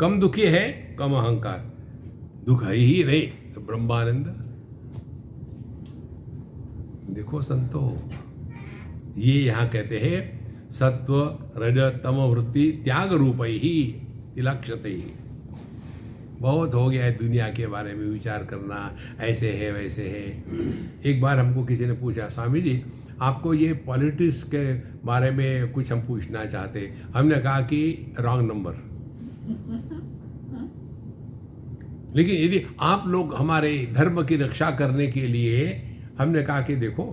Speaker 2: कम दुखी है, कम अहंकार, दुख है ही नहीं तो ब्रह्मानंद। देखो संतो, ये यहां कहते हैं सत्व रज तम वृत्ति त्याग रूप ही तिलक्षते ही। बहुत हो गया है दुनिया के बारे में विचार करना, ऐसे है वैसे है। एक बार हमको किसी ने पूछा, स्वामी जी आपको ये पॉलिटिक्स के बारे में कुछ हम पूछना चाहते। हमने कहा कि रॉन्ग नंबर। लेकिन यदि आप लोग हमारे धर्म की रक्षा करने के लिए, हमने कहा कि देखो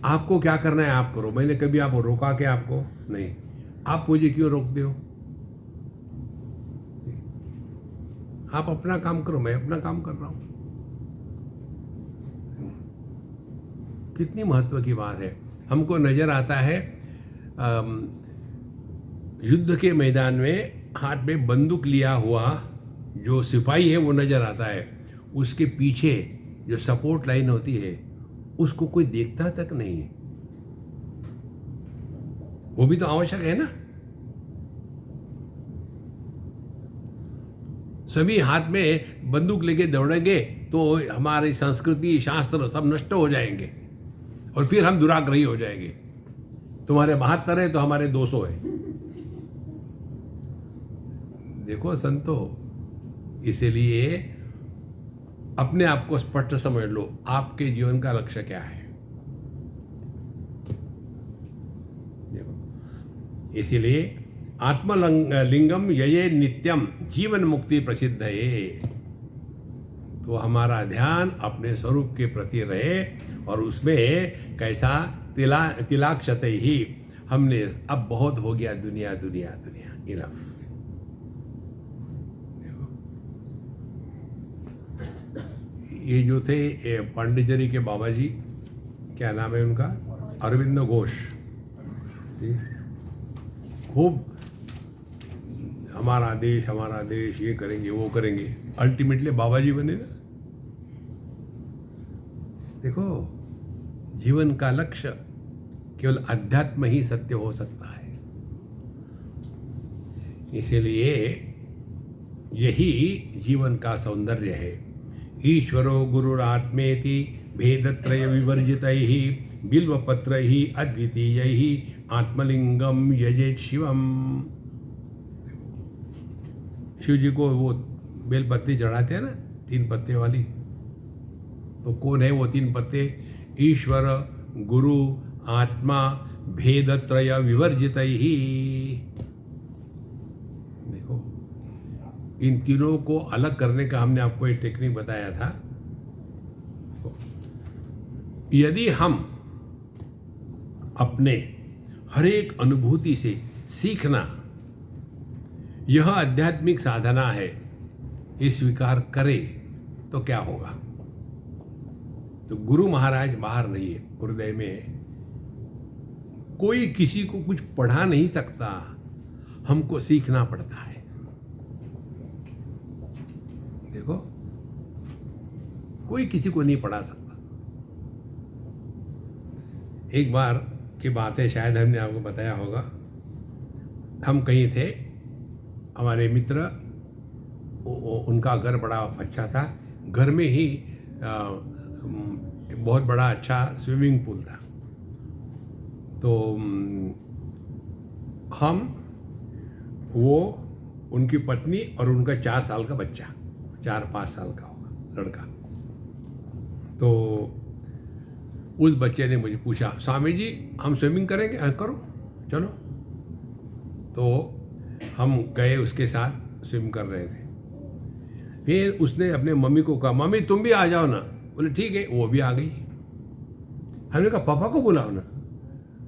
Speaker 2: आपको क्या करना है आप करो, मैंने कभी आपको रोका के आपको नहीं, आप मुझे क्यों रोकते हो? आप अपना काम करो, मैं अपना काम कर रहा हूं। कितनी महत्व की बात है। हमको नजर आता है युद्ध के मैदान में हाथ में बंदूक लिया हुआ जो सिपाही है वो नजर आता है, उसके पीछे जो सपोर्ट लाइन होती है उसको कोई देखता तक नहीं है। वो भी तो आवश्यक है ना। सभी हाथ में बंदूक लेके दौड़ेंगे तो हमारी संस्कृति शास्त्र सब नष्ट हो जाएंगे और फिर हम दुराग्रही हो जाएंगे। तुम्हारे 72 है तो हमारे 200 है। देखो संतो, इसीलिए अपने आप को स्पष्ट समझ लो, आपके जीवन का लक्ष्य क्या है। देखो, इसीलिए आत्मलिंगम यये नित्यम जीवन मुक्ति प्रसिद्ध है। तो हमारा ध्यान अपने स्वरूप के प्रति रहे और उसमें कैसा तिलाक्षते ही हमने अब बहुत हो गया दुनिया दुनिया दुनिया इनफ। ये जो थे पांडिचेरी के बाबा जी, क्या नाम है उनका, अरविंद घोष, खूब हमारा देश ये करेंगे वो करेंगे, अल्टीमेटली बाबा जी बने ना। देखो, जीवन का लक्ष्य केवल अध्यात्म ही सत्य हो सकता है। इसीलिए यही जीवन का सौंदर्य है। ईश्वरो गुरुरात्मेति भेदत्रय विवर्जितैहि बिल्वपत्रैहि अद्वितीयैहि आत्मलिंगम यजेत शिवम। शिव जी को वो बेलपत्ती चढ़ाते हैं ना, 3 पत्ते वाली, तो कौन है वो 3 पत्ते? ईश्वर, गुरु, आत्मा, भेदत्रय विवर्जितैहि। देखो, इन तीनों को अलग करने का हमने आपको एक टेक्निक बताया था। यदि हम अपने हर एक अनुभूति से सीखना यह आध्यात्मिक साधना है, ये स्वीकार करें तो क्या होगा? तो गुरु महाराज बाहर नहीं है, हृदय में है। कोई किसी को कुछ पढ़ा नहीं सकता, हमको सीखना पड़ता है। देखो, कोई किसी को नहीं पढ़ा सकता। एक बार की बात है, शायद हमने आपको बताया होगा। हम कहीं थे, हमारे मित्र, उनका घर बड़ा अच्छा था, घर में ही बहुत बड़ा अच्छा स्विमिंग पूल था। तो हम, वो, उनकी पत्नी और उनका 4 साल का बच्चा, 4-5 साल का होगा लड़का। तो उस बच्चे ने मुझे पूछा, स्वामी जी हम स्विमिंग करेंगे? करो, चलो। तो हम गए, उसके साथ स्विम कर रहे थे। फिर उसने अपने मम्मी को कहा, मम्मी तुम भी आ जाओ ना। बोले ठीक है, वो भी आ गई। हमने कहा पापा को बुलाओ ना।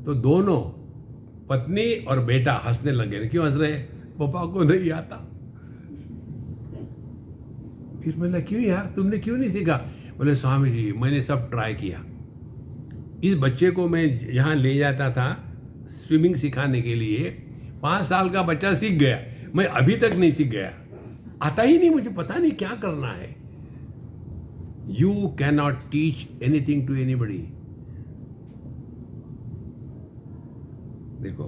Speaker 2: तो दोनों, पत्नी और बेटा, हंसने लगे। क्यों हंस रहे? पापा को नहीं आता। फिर मैंने, क्यों यार, तुमने क्यों नहीं सीखा? बोले स्वामी जी मैंने सब ट्राई किया। इस बच्चे को मैं यहाँ ले जाता था स्विमिंग सिखाने के लिए, 5 साल का बच्चा सीख गया, मैं अभी तक नहीं सीख गया, आता ही नहीं, मुझे पता नहीं क्या करना है। You can not teach anything to anybody. देखो,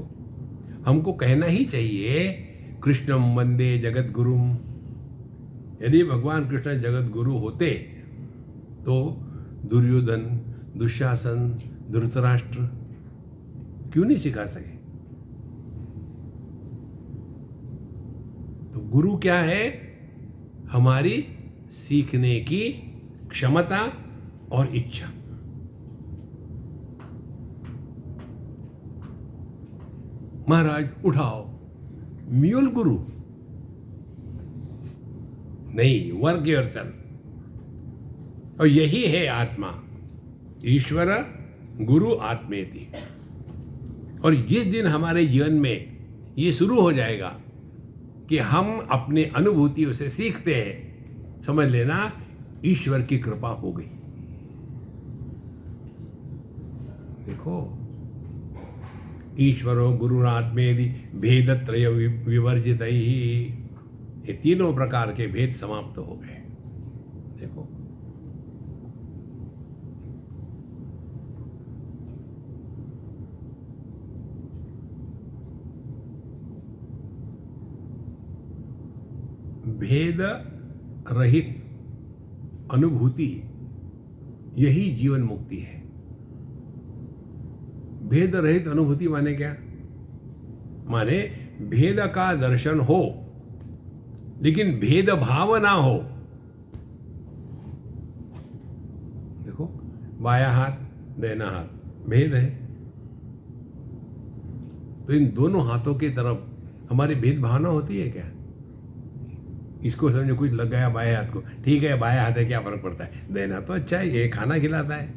Speaker 2: हमको कहना ही चाहिए कृष्णम वंदे जगत गुरुम। यदि भगवान कृष्ण जगत गुरु होते तो दुर्योधन, दुशासन, धृतराष्ट्र क्यों नहीं सिखा सके? तो गुरु क्या है? हमारी सीखने की क्षमता और इच्छा। महाराज उठाओ, म्यूल गुरु नहीं, वर्क योरसेल्फ। और यही है आत्मा, ईश्वर गुरु आत्मेति। और जिस दिन हमारे जीवन में ये शुरू हो जाएगा कि हम अपने अनुभूतियों से सीखते हैं, समझ लेना ईश्वर की कृपा हो गई। देखो, ईश्वरो गुरुरात्मेदि भेदत्रय विवर्जितैहि, ये तीनों प्रकार के भेद समाप्त हो गए। देखो, भेद रहित अनुभूति, यही जीवन मुक्ति है। भेद रहित अनुभूति माने क्या? माने भेद का दर्शन हो लेकिन भेदभाव ना हो। देखो, बायां हाथ दाहिना हाथ भेद है, तो इन दोनों हाथों की तरफ हमारी भेदभावना होती है क्या? इसको समझो कुछ लग गया बाएं हाथ को, ठीक है बायां हाथ है क्या फर्क पड़ता है, देना तो अच्छा है, ये खाना खिलाता है।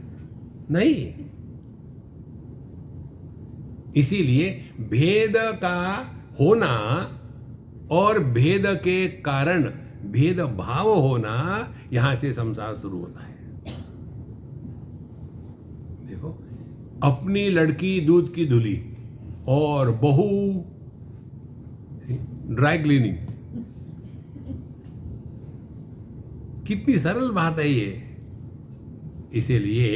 Speaker 2: नहीं, इसीलिए भेद का होना और भेद के कारण भेदभाव होना, यहां से संसार शुरू होता है। देखो, अपनी लड़की दूध की धुली और बहू ड्राई क्लीनिंग, कितनी सरल बात है ये। इसीलिए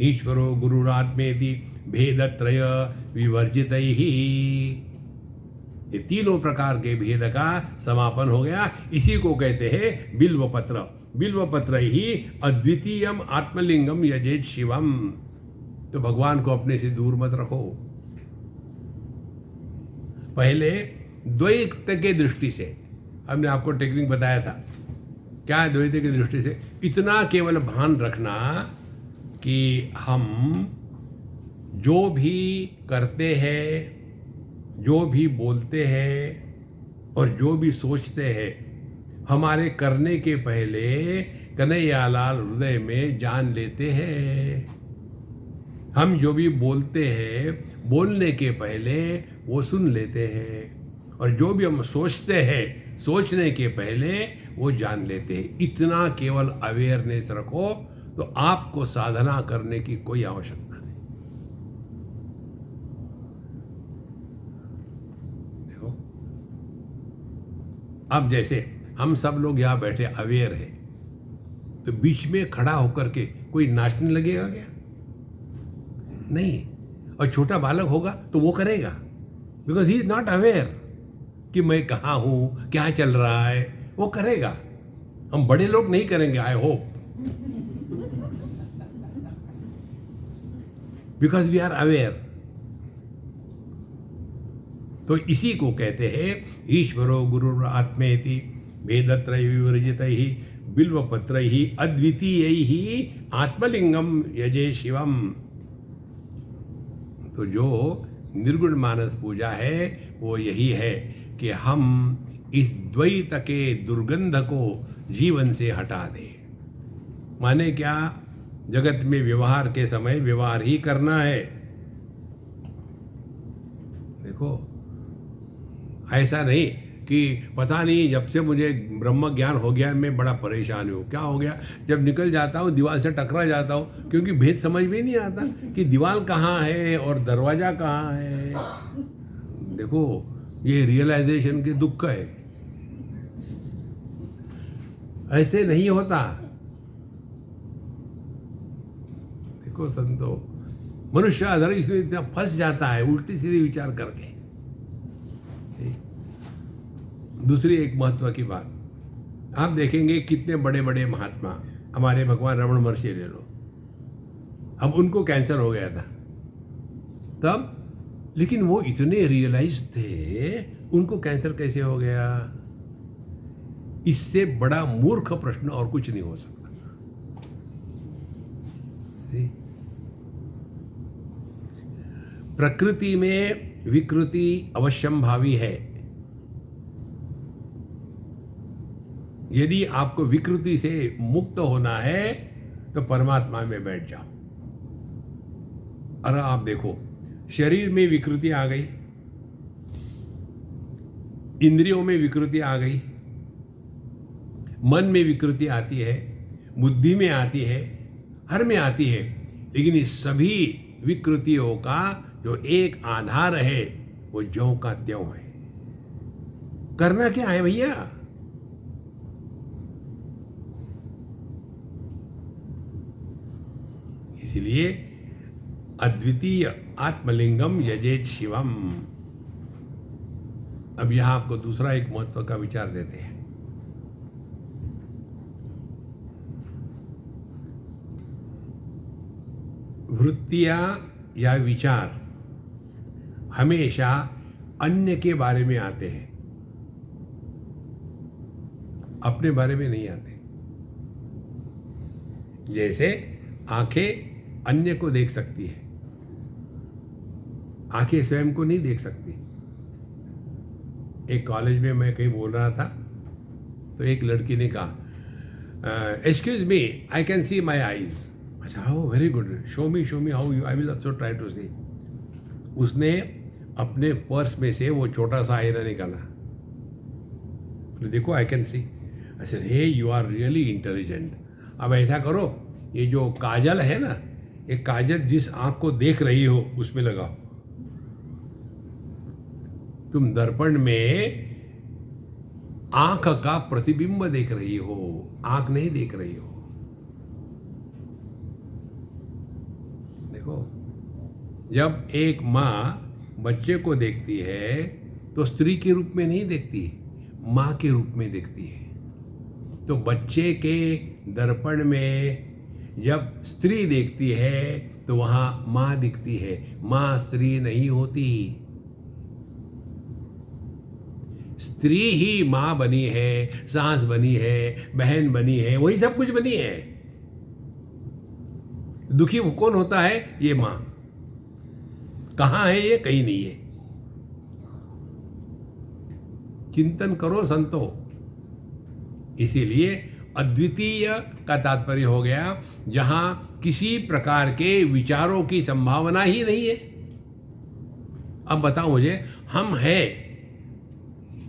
Speaker 2: ईश्वरो गुरुरात्मेति भेदत्रय विवर्जित ही, ये तीनों प्रकार के भेद का समापन हो गया। इसी को कहते हैं बिल्वपत्र। बिल्वपत्र ही अद्वितीयम आत्मलिंगम यजेत शिवम। तो भगवान को अपने से दूर मत रखो। पहले द्वैत के दृष्टि से हमने आपको टेक्निक बताया था। क्या है द्वैत की दृष्टि से? इतना केवल भान रखना कि हम जो भी करते हैं, जो भी बोलते हैं और जो भी सोचते हैं, हमारे करने के पहले कन्हैयालाल हृदय में जान लेते हैं। हम जो भी बोलते हैं, बोलने के पहले वो सुन लेते हैं, और जो भी हम सोचते हैं, सोचने के पहले वो जान लेते हैं। इतना केवल अवेयरनेस रखो तो आपको साधना करने की कोई आवश्यकता नहीं। देखो, अब जैसे हम सब लोग यहां बैठे अवेयर हैं, तो बीच में खड़ा होकर के कोई नाचने लगेगा क्या? नहीं। और छोटा बालक होगा तो वो करेगा, because he is not aware कि मैं कहाँ हूं, क्या चल रहा है, वो करेगा। हम बड़े लोग नहीं करेंगे, I hope, because we are aware. तो इसी को कहते हैं ईश्वरो गुरुर आत्मेति भेदत्रय विवर्जित ही बिल्वपत्र ही अद्वितीय ही आत्मलिंगम यजे शिवम। तो जो निर्गुण मानस पूजा है वो यही है कि हम इस द्वैत के दुर्गंध को जीवन से हटा दें। माने क्या? जगत में व्यवहार के समय व्यवहार ही करना है। देखो, ऐसा नहीं कि पता नहीं जब से मुझे ब्रह्म ज्ञान हो गया मैं बड़ा परेशान हूँ। क्या हो गया? जब निकल जाता हूँ दीवार से टकरा जाता हूँ, क्योंकि भेद समझ में नहीं आता कि दीवार कहाँ है और दरवाजा कहाँ है। देखो, ये रियलाइजेशन के दुख है। ऐसे नहीं होता। देखो संतो, मनुष्य अधर इसमें इतना फंस जाता है उल्टी सीधी विचार करके। दूसरी एक महत्व की बात, आप देखेंगे कितने बड़े बड़े महात्मा, हमारे भगवान रमण महर्षि ले लो, अब उनको कैंसर हो गया था तब, लेकिन वो इतने रियलाइज थे, उनको कैंसर कैसे हो गया? इससे बड़ा मूर्ख प्रश्न और कुछ नहीं हो सकता। प्रकृति में विकृति अवश्यंभावी है। यदि आपको विकृति से मुक्त होना है तो परमात्मा में बैठ जाओ। अरे आप देखो, शरीर में विकृति आ गई, इंद्रियों में विकृति आ गई, मन में विकृति आती है, बुद्धि में आती है, हर में आती है, लेकिन इस सभी विकृतियों का जो एक आधार है वो ज्यों का त्यों है। करना क्या है भैया? इसलिए अद्वितीय आत्मलिंगम यजेत शिवम। अब यहां आपको दूसरा एक महत्व का विचार देते हैं। वृत्तियां या विचार हमेशा अन्य के बारे में आते हैं। अपने बारे में नहीं आते। जैसे आंखें अन्य को देख सकती है, आंखें स्वयं को नहीं देख सकती। एक कॉलेज में मैं कहीं बोल रहा था तो एक लड़की ने कहा, excuse me, I can see my eyes. अच्छा, oh very good, show me how you, I will also try to see. उसने अपने पर्स में से वो छोटा सा आईना निकाला, देखो आई कैन सी। अच्छा, हे यू आर रियली इंटेलिजेंट। अब ऐसा करो, ये जो काजल है ना, ये काजल जिस आंख को देख रही हो उसमें लगाओ। तुम दर्पण में आंख का प्रतिबिंब देख रही हो, आंख नहीं देख रही हो। देखो, जब एक माँ बच्चे को देखती है तो स्त्री के रूप में नहीं देखती, माँ के रूप में देखती है। तो बच्चे के दर्पण में जब स्त्री देखती है तो वहां माँ दिखती है, माँ स्त्री नहीं होती। स्त्री ही माँ बनी है, सास बनी है, बहन बनी है, वही सब कुछ बनी है। दुखी कौन होता है? ये माँ। कहाँ है ये? कहीं नहीं है। चिंतन करो संतो। इसीलिए अद्वितीय का तात्पर्य हो गया जहां किसी प्रकार के विचारों की संभावना ही नहीं है। अब बताओ मुझे, हम है,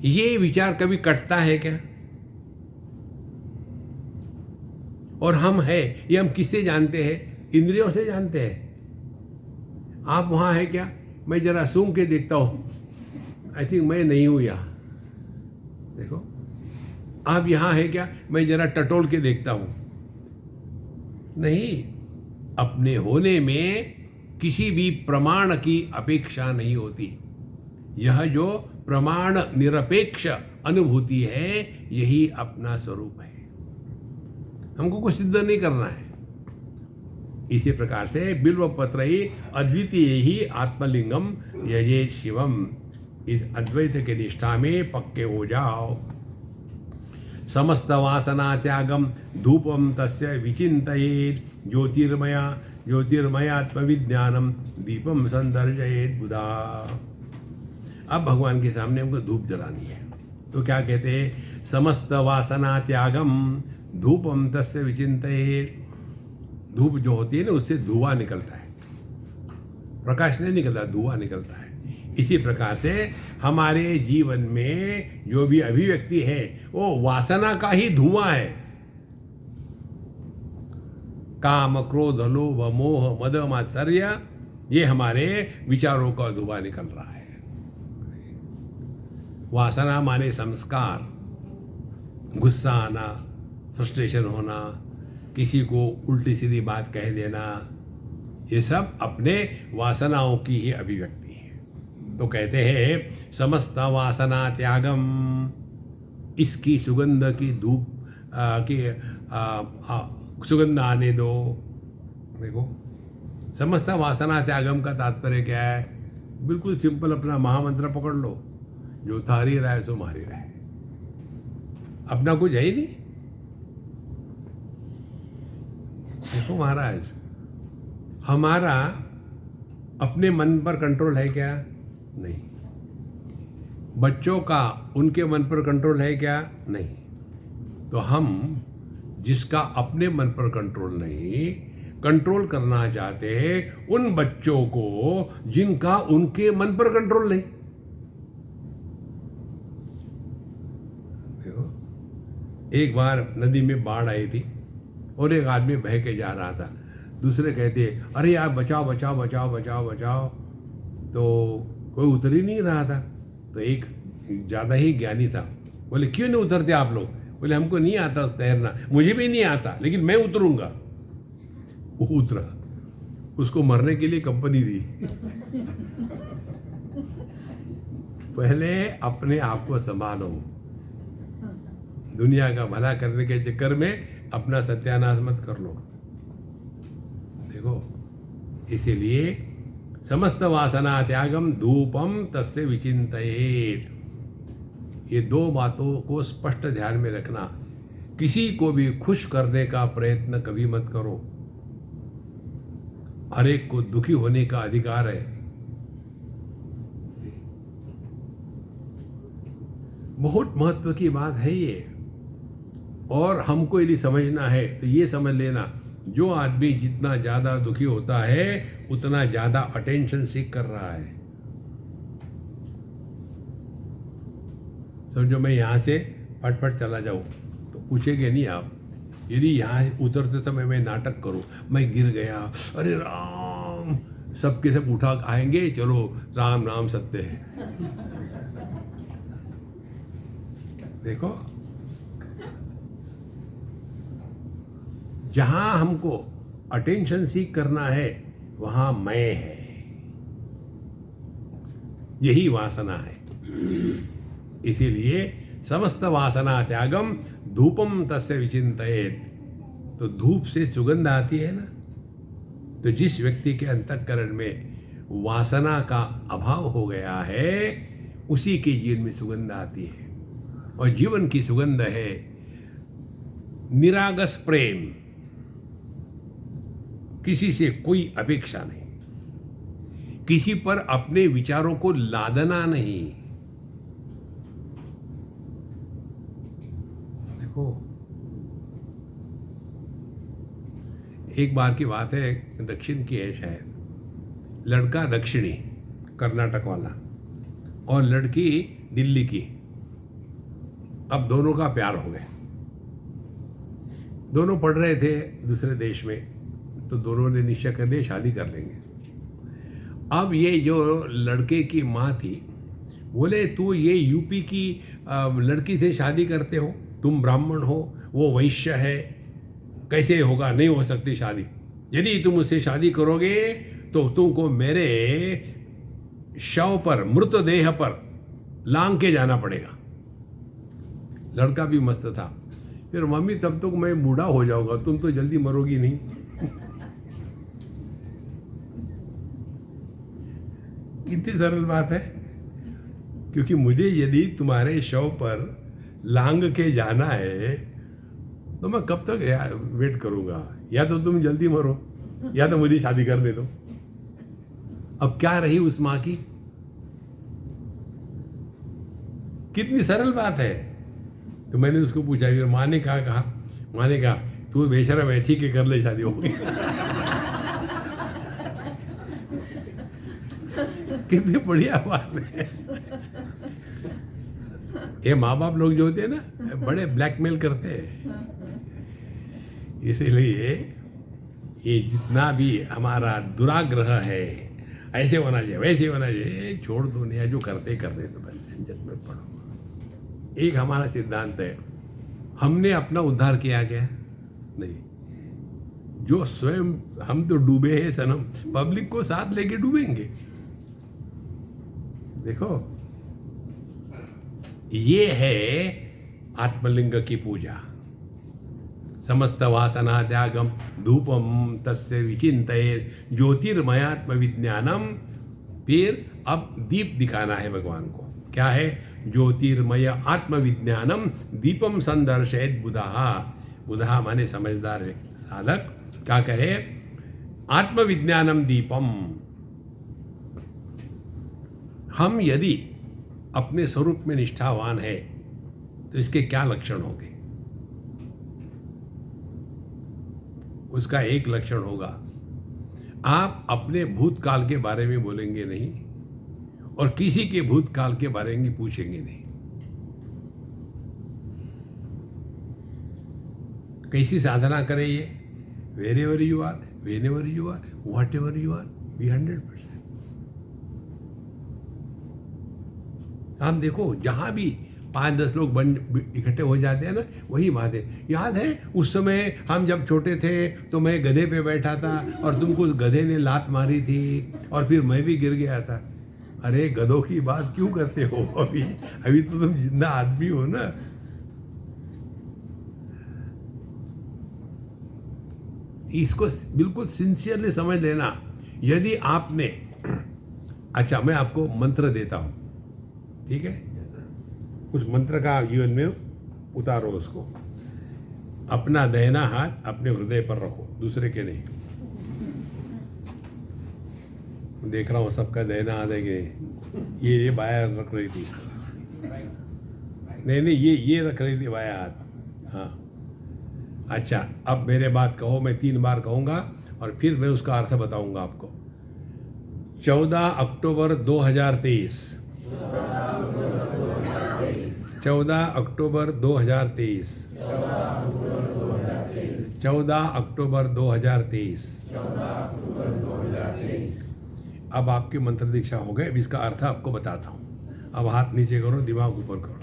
Speaker 2: ये विचार कभी कटता है क्या? और हम है ये हम किससे जानते हैं? इंद्रियों से जानते हैं। आप वहां है क्या? मैं जरा सूंघ के देखता हूं, आई थिंक मैं नहीं हूं यहां। देखो, आप यहां है क्या? मैं जरा टटोल के देखता हूं, नहीं। अपने होने में किसी भी प्रमाण की अपेक्षा नहीं होती। यह जो प्रमाण निरपेक्ष अनुभूति है, यही अपना स्वरूप है। हमको कुछ सिद्ध नहीं करना है। इसी प्रकार से बिल्वपत्र ही अद्वितीय ही आत्मलिंगम यजे शिवम। इस अद्वैत के निष्ठा में पक्के हो जाओ। समस्त वासना त्यागम धूपम तस्य विचिंतयेत ज्योतिर्मयात्मविज्ञानम दीपम संदर्शयेत बुधा। अब भगवान के सामने हमको धूप जलानी है, तो क्या कहते हैं? समस्त वासना त्यागम धूपम तस्य विचिंतयेत। धूप जो होती है ना, उससे धुआं निकलता है, प्रकाश नहीं निकलता, धुआं निकलता है। इसी प्रकार से हमारे जीवन में जो भी अभिव्यक्ति है वो वासना का ही धुआं है। काम, क्रोध, लोभ, मोह, मद, मात्सर्य, ये हमारे विचारों का धुआं निकल रहा है। वासना माने संस्कार, गुस्सा आना, फ्रस्ट्रेशन होना, किसी को उल्टी सीधी बात कह देना, ये सब अपने वासनाओं की ही अभिव्यक्ति है। तो कहते हैं समस्त वासना त्यागम। इसकी सुगंध की धूप की सुगंध आने दो। देखो, समस्त वासना त्यागम का तात्पर्य क्या है? बिल्कुल सिंपल, अपना महामंत्र पकड़ लो, जो थारी रहा है सो मारी रहा है। अपना कुछ है ही नहीं। देखो महाराज, हमारा अपने मन पर कंट्रोल है क्या? नहीं। बच्चों का उनके मन पर कंट्रोल है क्या? नहीं। तो हम जिसका अपने मन पर कंट्रोल नहीं, कंट्रोल करना चाहते हैं उन बच्चों को जिनका उनके मन पर कंट्रोल नहीं। देखो, एक बार नदी में बाढ़ आई थी और एक आदमी बह के जा रहा था। दूसरे कहते, अरे यार बचाओ बचाओ बचाओ बचाओ बचाओ। तो कोई उतर ही नहीं रहा था। तो एक ज़्यादा ही ज्ञानी था, बोले क्यों नहीं उतरते आप लोग? बोले हमको नहीं आता तैरना। मुझे भी नहीं आता, लेकिन मैं उतरूंगा। वो उतरा, उसको मरने के लिए कंपनी दी। पहले अपने आप को संभालो। दुनिया का भला करने के चक्कर में अपना सत्यानाश मत कर लो। देखो, इसीलिए समस्त वासना त्यागम धूपम तस्य विचिंतयेत। ये दो बातों को स्पष्ट ध्यान में रखना। किसी को भी खुश करने का प्रयत्न कभी मत करो। हर एक को दुखी होने का अधिकार है। बहुत महत्व की बात है ये। और हमको यदि समझना है तो ये समझ लेना, जो आदमी जितना ज्यादा दुखी होता है उतना ज्यादा अटेंशन सीख कर रहा है। समझो मैं यहां से फटफट चला जाऊं तो पूछेंगे नहीं आप। यदि यहाँ उतरते समय मैं नाटक करूं, मैं गिर गया, अरे राम, सबके सब उठा आएंगे, चलो राम नाम सत्य है। देखो, जहां हमको अटेंशन सीख करना है वहां मैं है, यही वासना है। इसीलिए समस्त वासना त्यागम धूपम तस्य विचिंतयेत। तो धूप से सुगंध आती है ना, तो जिस व्यक्ति के अंतःकरण में वासना का अभाव हो गया है उसी के जीवन में सुगंध आती है। और जीवन की सुगंध है निरागस प्रेम, किसी से कोई अपेक्षा नहीं, किसी पर अपने विचारों को लादना नहीं। देखो, एक बार की बात है, दक्षिण की है शायद, लड़का दक्षिणी कर्नाटक वाला और लड़की दिल्ली की। अब दोनों का प्यार हो गया, दोनों पढ़ रहे थे दूसरे देश में, तो दोनों ने निश्चय कर लिया शादी कर लेंगे। अब ये जो लड़के की माँ थी बोले, तू ये यूपी की लड़की से शादी करते हो, तुम ब्राह्मण हो, वो वैश्य है, कैसे होगा, नहीं हो सकती शादी। यदि तुम उससे शादी करोगे तो तुमको मेरे शव पर, मृतदेह पर लांग के जाना पड़ेगा। लड़का भी मस्त था। फिर मम्मी, तब तक मैं बूढ़ा हो जाऊंगा, तुम तो जल्दी मरोगी नहीं। कितनी सरल बात है, क्योंकि मुझे यदि तुम्हारे शव पर लांग के जाना है तो मैं कब तक वेट करूंगा, या तो तुम जल्दी मरो या तो मुझे शादी करने दो। अब क्या रही उस मां की, कितनी सरल बात है। तो मैंने उसको पूछा, फिर माँ ने कहा माँ ने कहा तू बेशरम है, ठीक है कर ले शादी, हो गई। कितनी बढ़िया बात है। ये माँ बाप लोग जो होते हैं ना, बड़े ब्लैकमेल करते हैं। इसीलिए ये जितना भी हमारा दुराग्रह है, ऐसे होना चाहिए वैसे होना चाहिए, छोड़ दो, नहीं जो करते कर रहे तो बस झंझट में पड़ो। एक हमारा सिद्धांत है, हमने अपना उद्धार किया क्या? नहीं, जो स्वयं हम तो डूबे हैं सनम, पब्लिक को साथ लेके डूबेंगे। देखो, ये है आत्मलिंग की पूजा। समस्त वासना त्यागम धूपम तस्य विचिंतयेत ज्योतिर्मयात्म विज्ञानम। फिर अब दीप दिखाना है भगवान को। क्या है? ज्योतिर्मय आत्मविज्ञानम दीपम संदर्शयत बुधा। बुधा माने समझदार है, साधक। क्या कहे? आत्मविज्ञानम दीपम। हम यदि अपने स्वरूप में निष्ठावान है तो इसके क्या लक्षण होंगे? उसका एक लक्षण होगा, आप अपने भूतकाल के बारे में बोलेंगे नहीं और किसी के भूतकाल के बारे में पूछेंगे नहीं। कैसी साधना करें ये? Wherever you are, whenever you are, whatever you are, be 100%। हम देखो, जहां भी 5-10 लोग इकट्ठे हो जाते हैं ना, वही बात है। याद है उस समय हम जब छोटे थे तो मैं गधे पे बैठा था और तुमको गधे ने लात मारी थी और फिर मैं भी गिर गया था। अरे गधों की बात क्यों करते हो? अभी तो तुम जिंदा आदमी हो ना। इसको बिल्कुल सिंसियरली समझ लेना। यदि आपने, अच्छा मैं आपको मंत्र देता हूं, ठीक है? उस मंत्र का जीवन में उतारो उसको। अपना दाहिना हाथ अपने हृदय पर रखो, दूसरे के नहीं। देख रहा हूँ सबका दाहिना हाथ है कि ये बाया रख रही थी। नहीं नहीं, ये रख रही थी बाया हाथ। हाँ अच्छा, अब मेरे बात कहो, मैं 3 बार कहूँगा और फिर मैं उसका अर्थ बताऊँगा आपको। 14 अक्टूबर 2023, 14 अक्टूबर 2023, 14 अक्टूबर 2023। अब आपकी मंत्र दीक्षा हो गए। अब इसका अर्थ आपको बताता हूँ। अब हाथ नीचे करो, दिमाग ऊपर करो।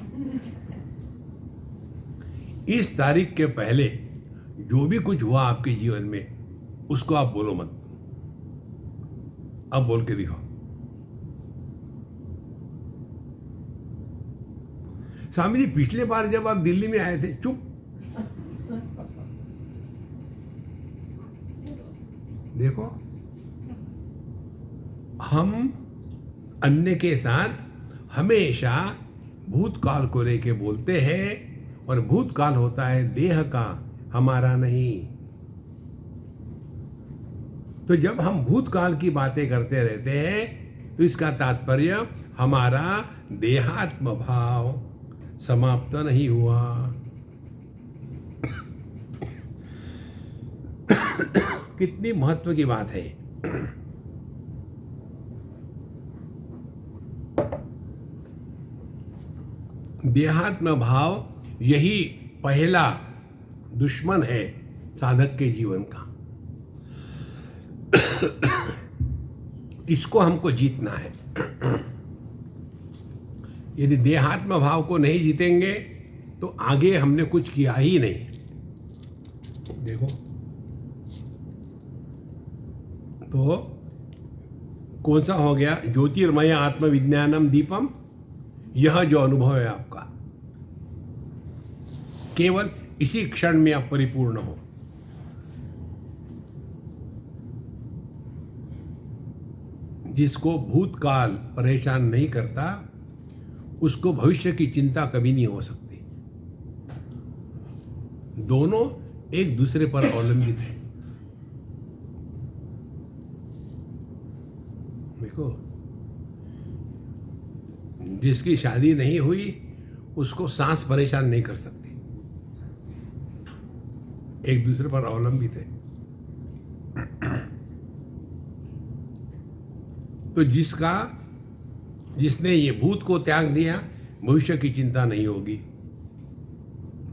Speaker 2: इस तारीख के पहले जो भी कुछ हुआ आपके जीवन में, उसको आप बोलो मत। अब बोल के दिखाओ। स्वामी जी, पिछले बार जब आप दिल्ली में आए थे, चुप। देखो, हम अन्य के साथ हमेशा भूतकाल को लेके बोलते हैं, और भूतकाल होता है देह का, हमारा नहीं। तो जब हम भूतकाल की बातें करते रहते हैं, तो इसका तात्पर्य हमारा देहात्म भाव समाप्त नहीं हुआ। कितनी महत्व की बात है। देहात्म भाव यही पहला दुश्मन है साधक के जीवन का। इसको हमको जीतना है। यदि देहात्म भाव को नहीं जीतेंगे तो आगे हमने कुछ किया ही नहीं। देखो, तो कौन सा हो गया? ज्योतिर्मय आत्मविज्ञानम दीपम। यह जो अनुभव है आपका, केवल इसी क्षण में आप परिपूर्ण हो। जिसको भूतकाल परेशान नहीं करता, उसको भविष्य की चिंता कभी नहीं हो सकती। दोनों एक दूसरे पर अवलंबित है। देखो, जिसकी शादी नहीं हुई उसको सांस परेशान नहीं कर सकती, एक दूसरे पर अवलंबित है। तो जिसने ये भूत को त्याग दिया, भविष्य की चिंता नहीं होगी।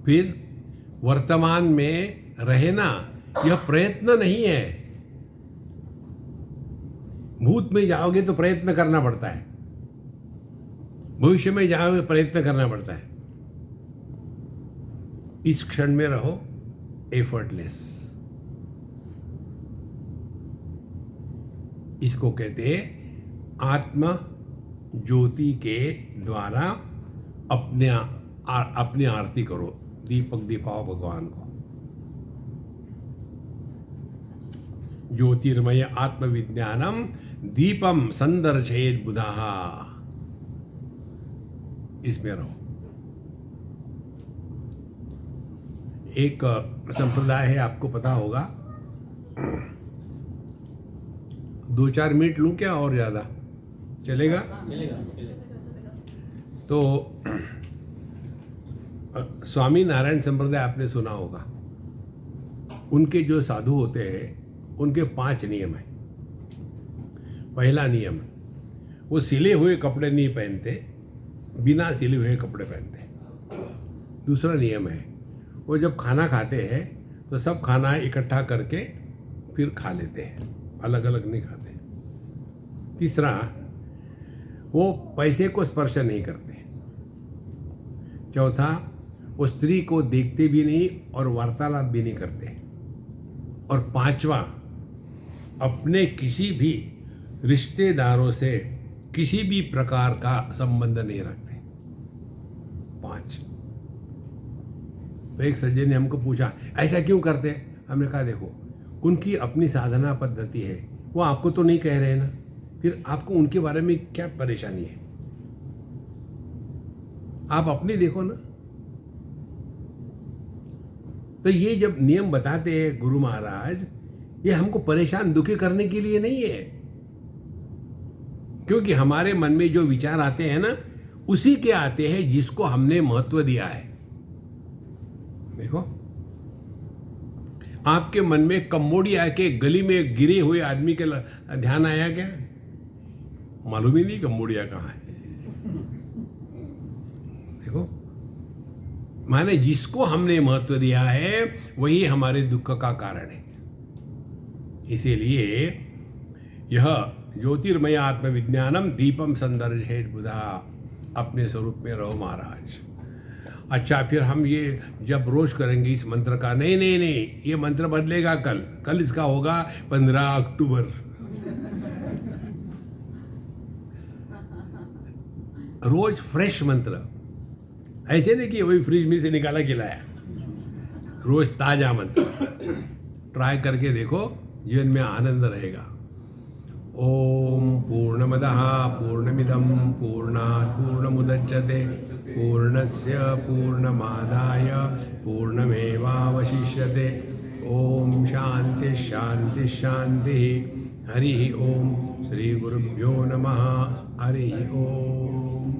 Speaker 2: फिर वर्तमान में रहना यह प्रयत्न नहीं है। भूत में जाओगे तो प्रयत्न करना पड़ता है, भविष्य में जाओगे प्रयत्न करना पड़ता है। इस क्षण में रहो, एफर्टलेस। इसको कहते हैं आत्म ज्योति के द्वारा अपनी आरती करो, दीपक दिखाओ भगवान को। ज्योतिर्मय आत्मविज्ञानम दीपम संदर्शेत बुधाः। इसमें रहो। एक संप्रदाय है, आपको पता होगा। 2-4 मिनट लूं क्या और ज्यादा चलेगा? तो स्वामी नारायण संप्रदाय आपने सुना होगा। उनके जो साधु होते हैं, उनके 5 नियम है। पहला नियम, वो सिले हुए कपड़े नहीं पहनते, बिना सिले हुए कपड़े पहनते। दूसरा नियम है, वो जब खाना खाते हैं तो सब खाना इकट्ठा करके फिर खा लेते हैं, अलग अलग नहीं खाते। तीसरा, वो पैसे को स्पर्श नहीं करते। चौथा, वो स्त्री को देखते भी नहीं और वार्तालाप भी नहीं करते। और पांचवा, अपने किसी भी रिश्तेदारों से किसी भी प्रकार का संबंध नहीं रखते। 5। तो एक सज्जन ने हमको पूछा, ऐसा क्यों करते? हमने कहा, देखो, उनकी अपनी साधना पद्धति है, वो आपको तो नहीं कह रहे ना, फिर आपको उनके बारे में क्या परेशानी है? आप अपनी देखो ना। तो ये जब नियम बताते हैं गुरु महाराज, ये हमको परेशान दुखी करने के लिए नहीं है, क्योंकि हमारे मन में जो विचार आते हैं ना, उसी के आते हैं जिसको हमने महत्व दिया है। देखो, आपके मन में कंबोडिया के गली में गिरे हुए आदमी के ध्यान आया क्या? मालूम ही नहीं कंबोडिया कहाँ है। देखो, माने जिसको हमने महत्व दिया है वही हमारे दुख का कारण है। इसीलिए यह ज्योतिर्मय आत्मविज्ञानम दीपम संदर्शेत बुधा, अपने स्वरूप में रहो महाराज। अच्छा, फिर हम ये जब रोज करेंगे इस मंत्र का, नहीं नहीं नहीं, ये मंत्र बदलेगा कल इसका होगा 15 अक्टूबर। रोज फ्रेश मंत्र, ऐसे नहीं कि वही फ्रिज में से निकाला खिलाया, रोज ताजा मंत्र। ट्राई करके देखो, जीवन में आनंद रहेगा। ओम पूर्णमदः पूर्णमिदं पूर्णात् पूर्णमुदच्यते पूर्णस्य पूर्णमादाय पूर्णमेवावशिष्यते। ओम शांति शांति शांति। हरि ओम। श्री गुरुभ्यो नमः। हरि ओम।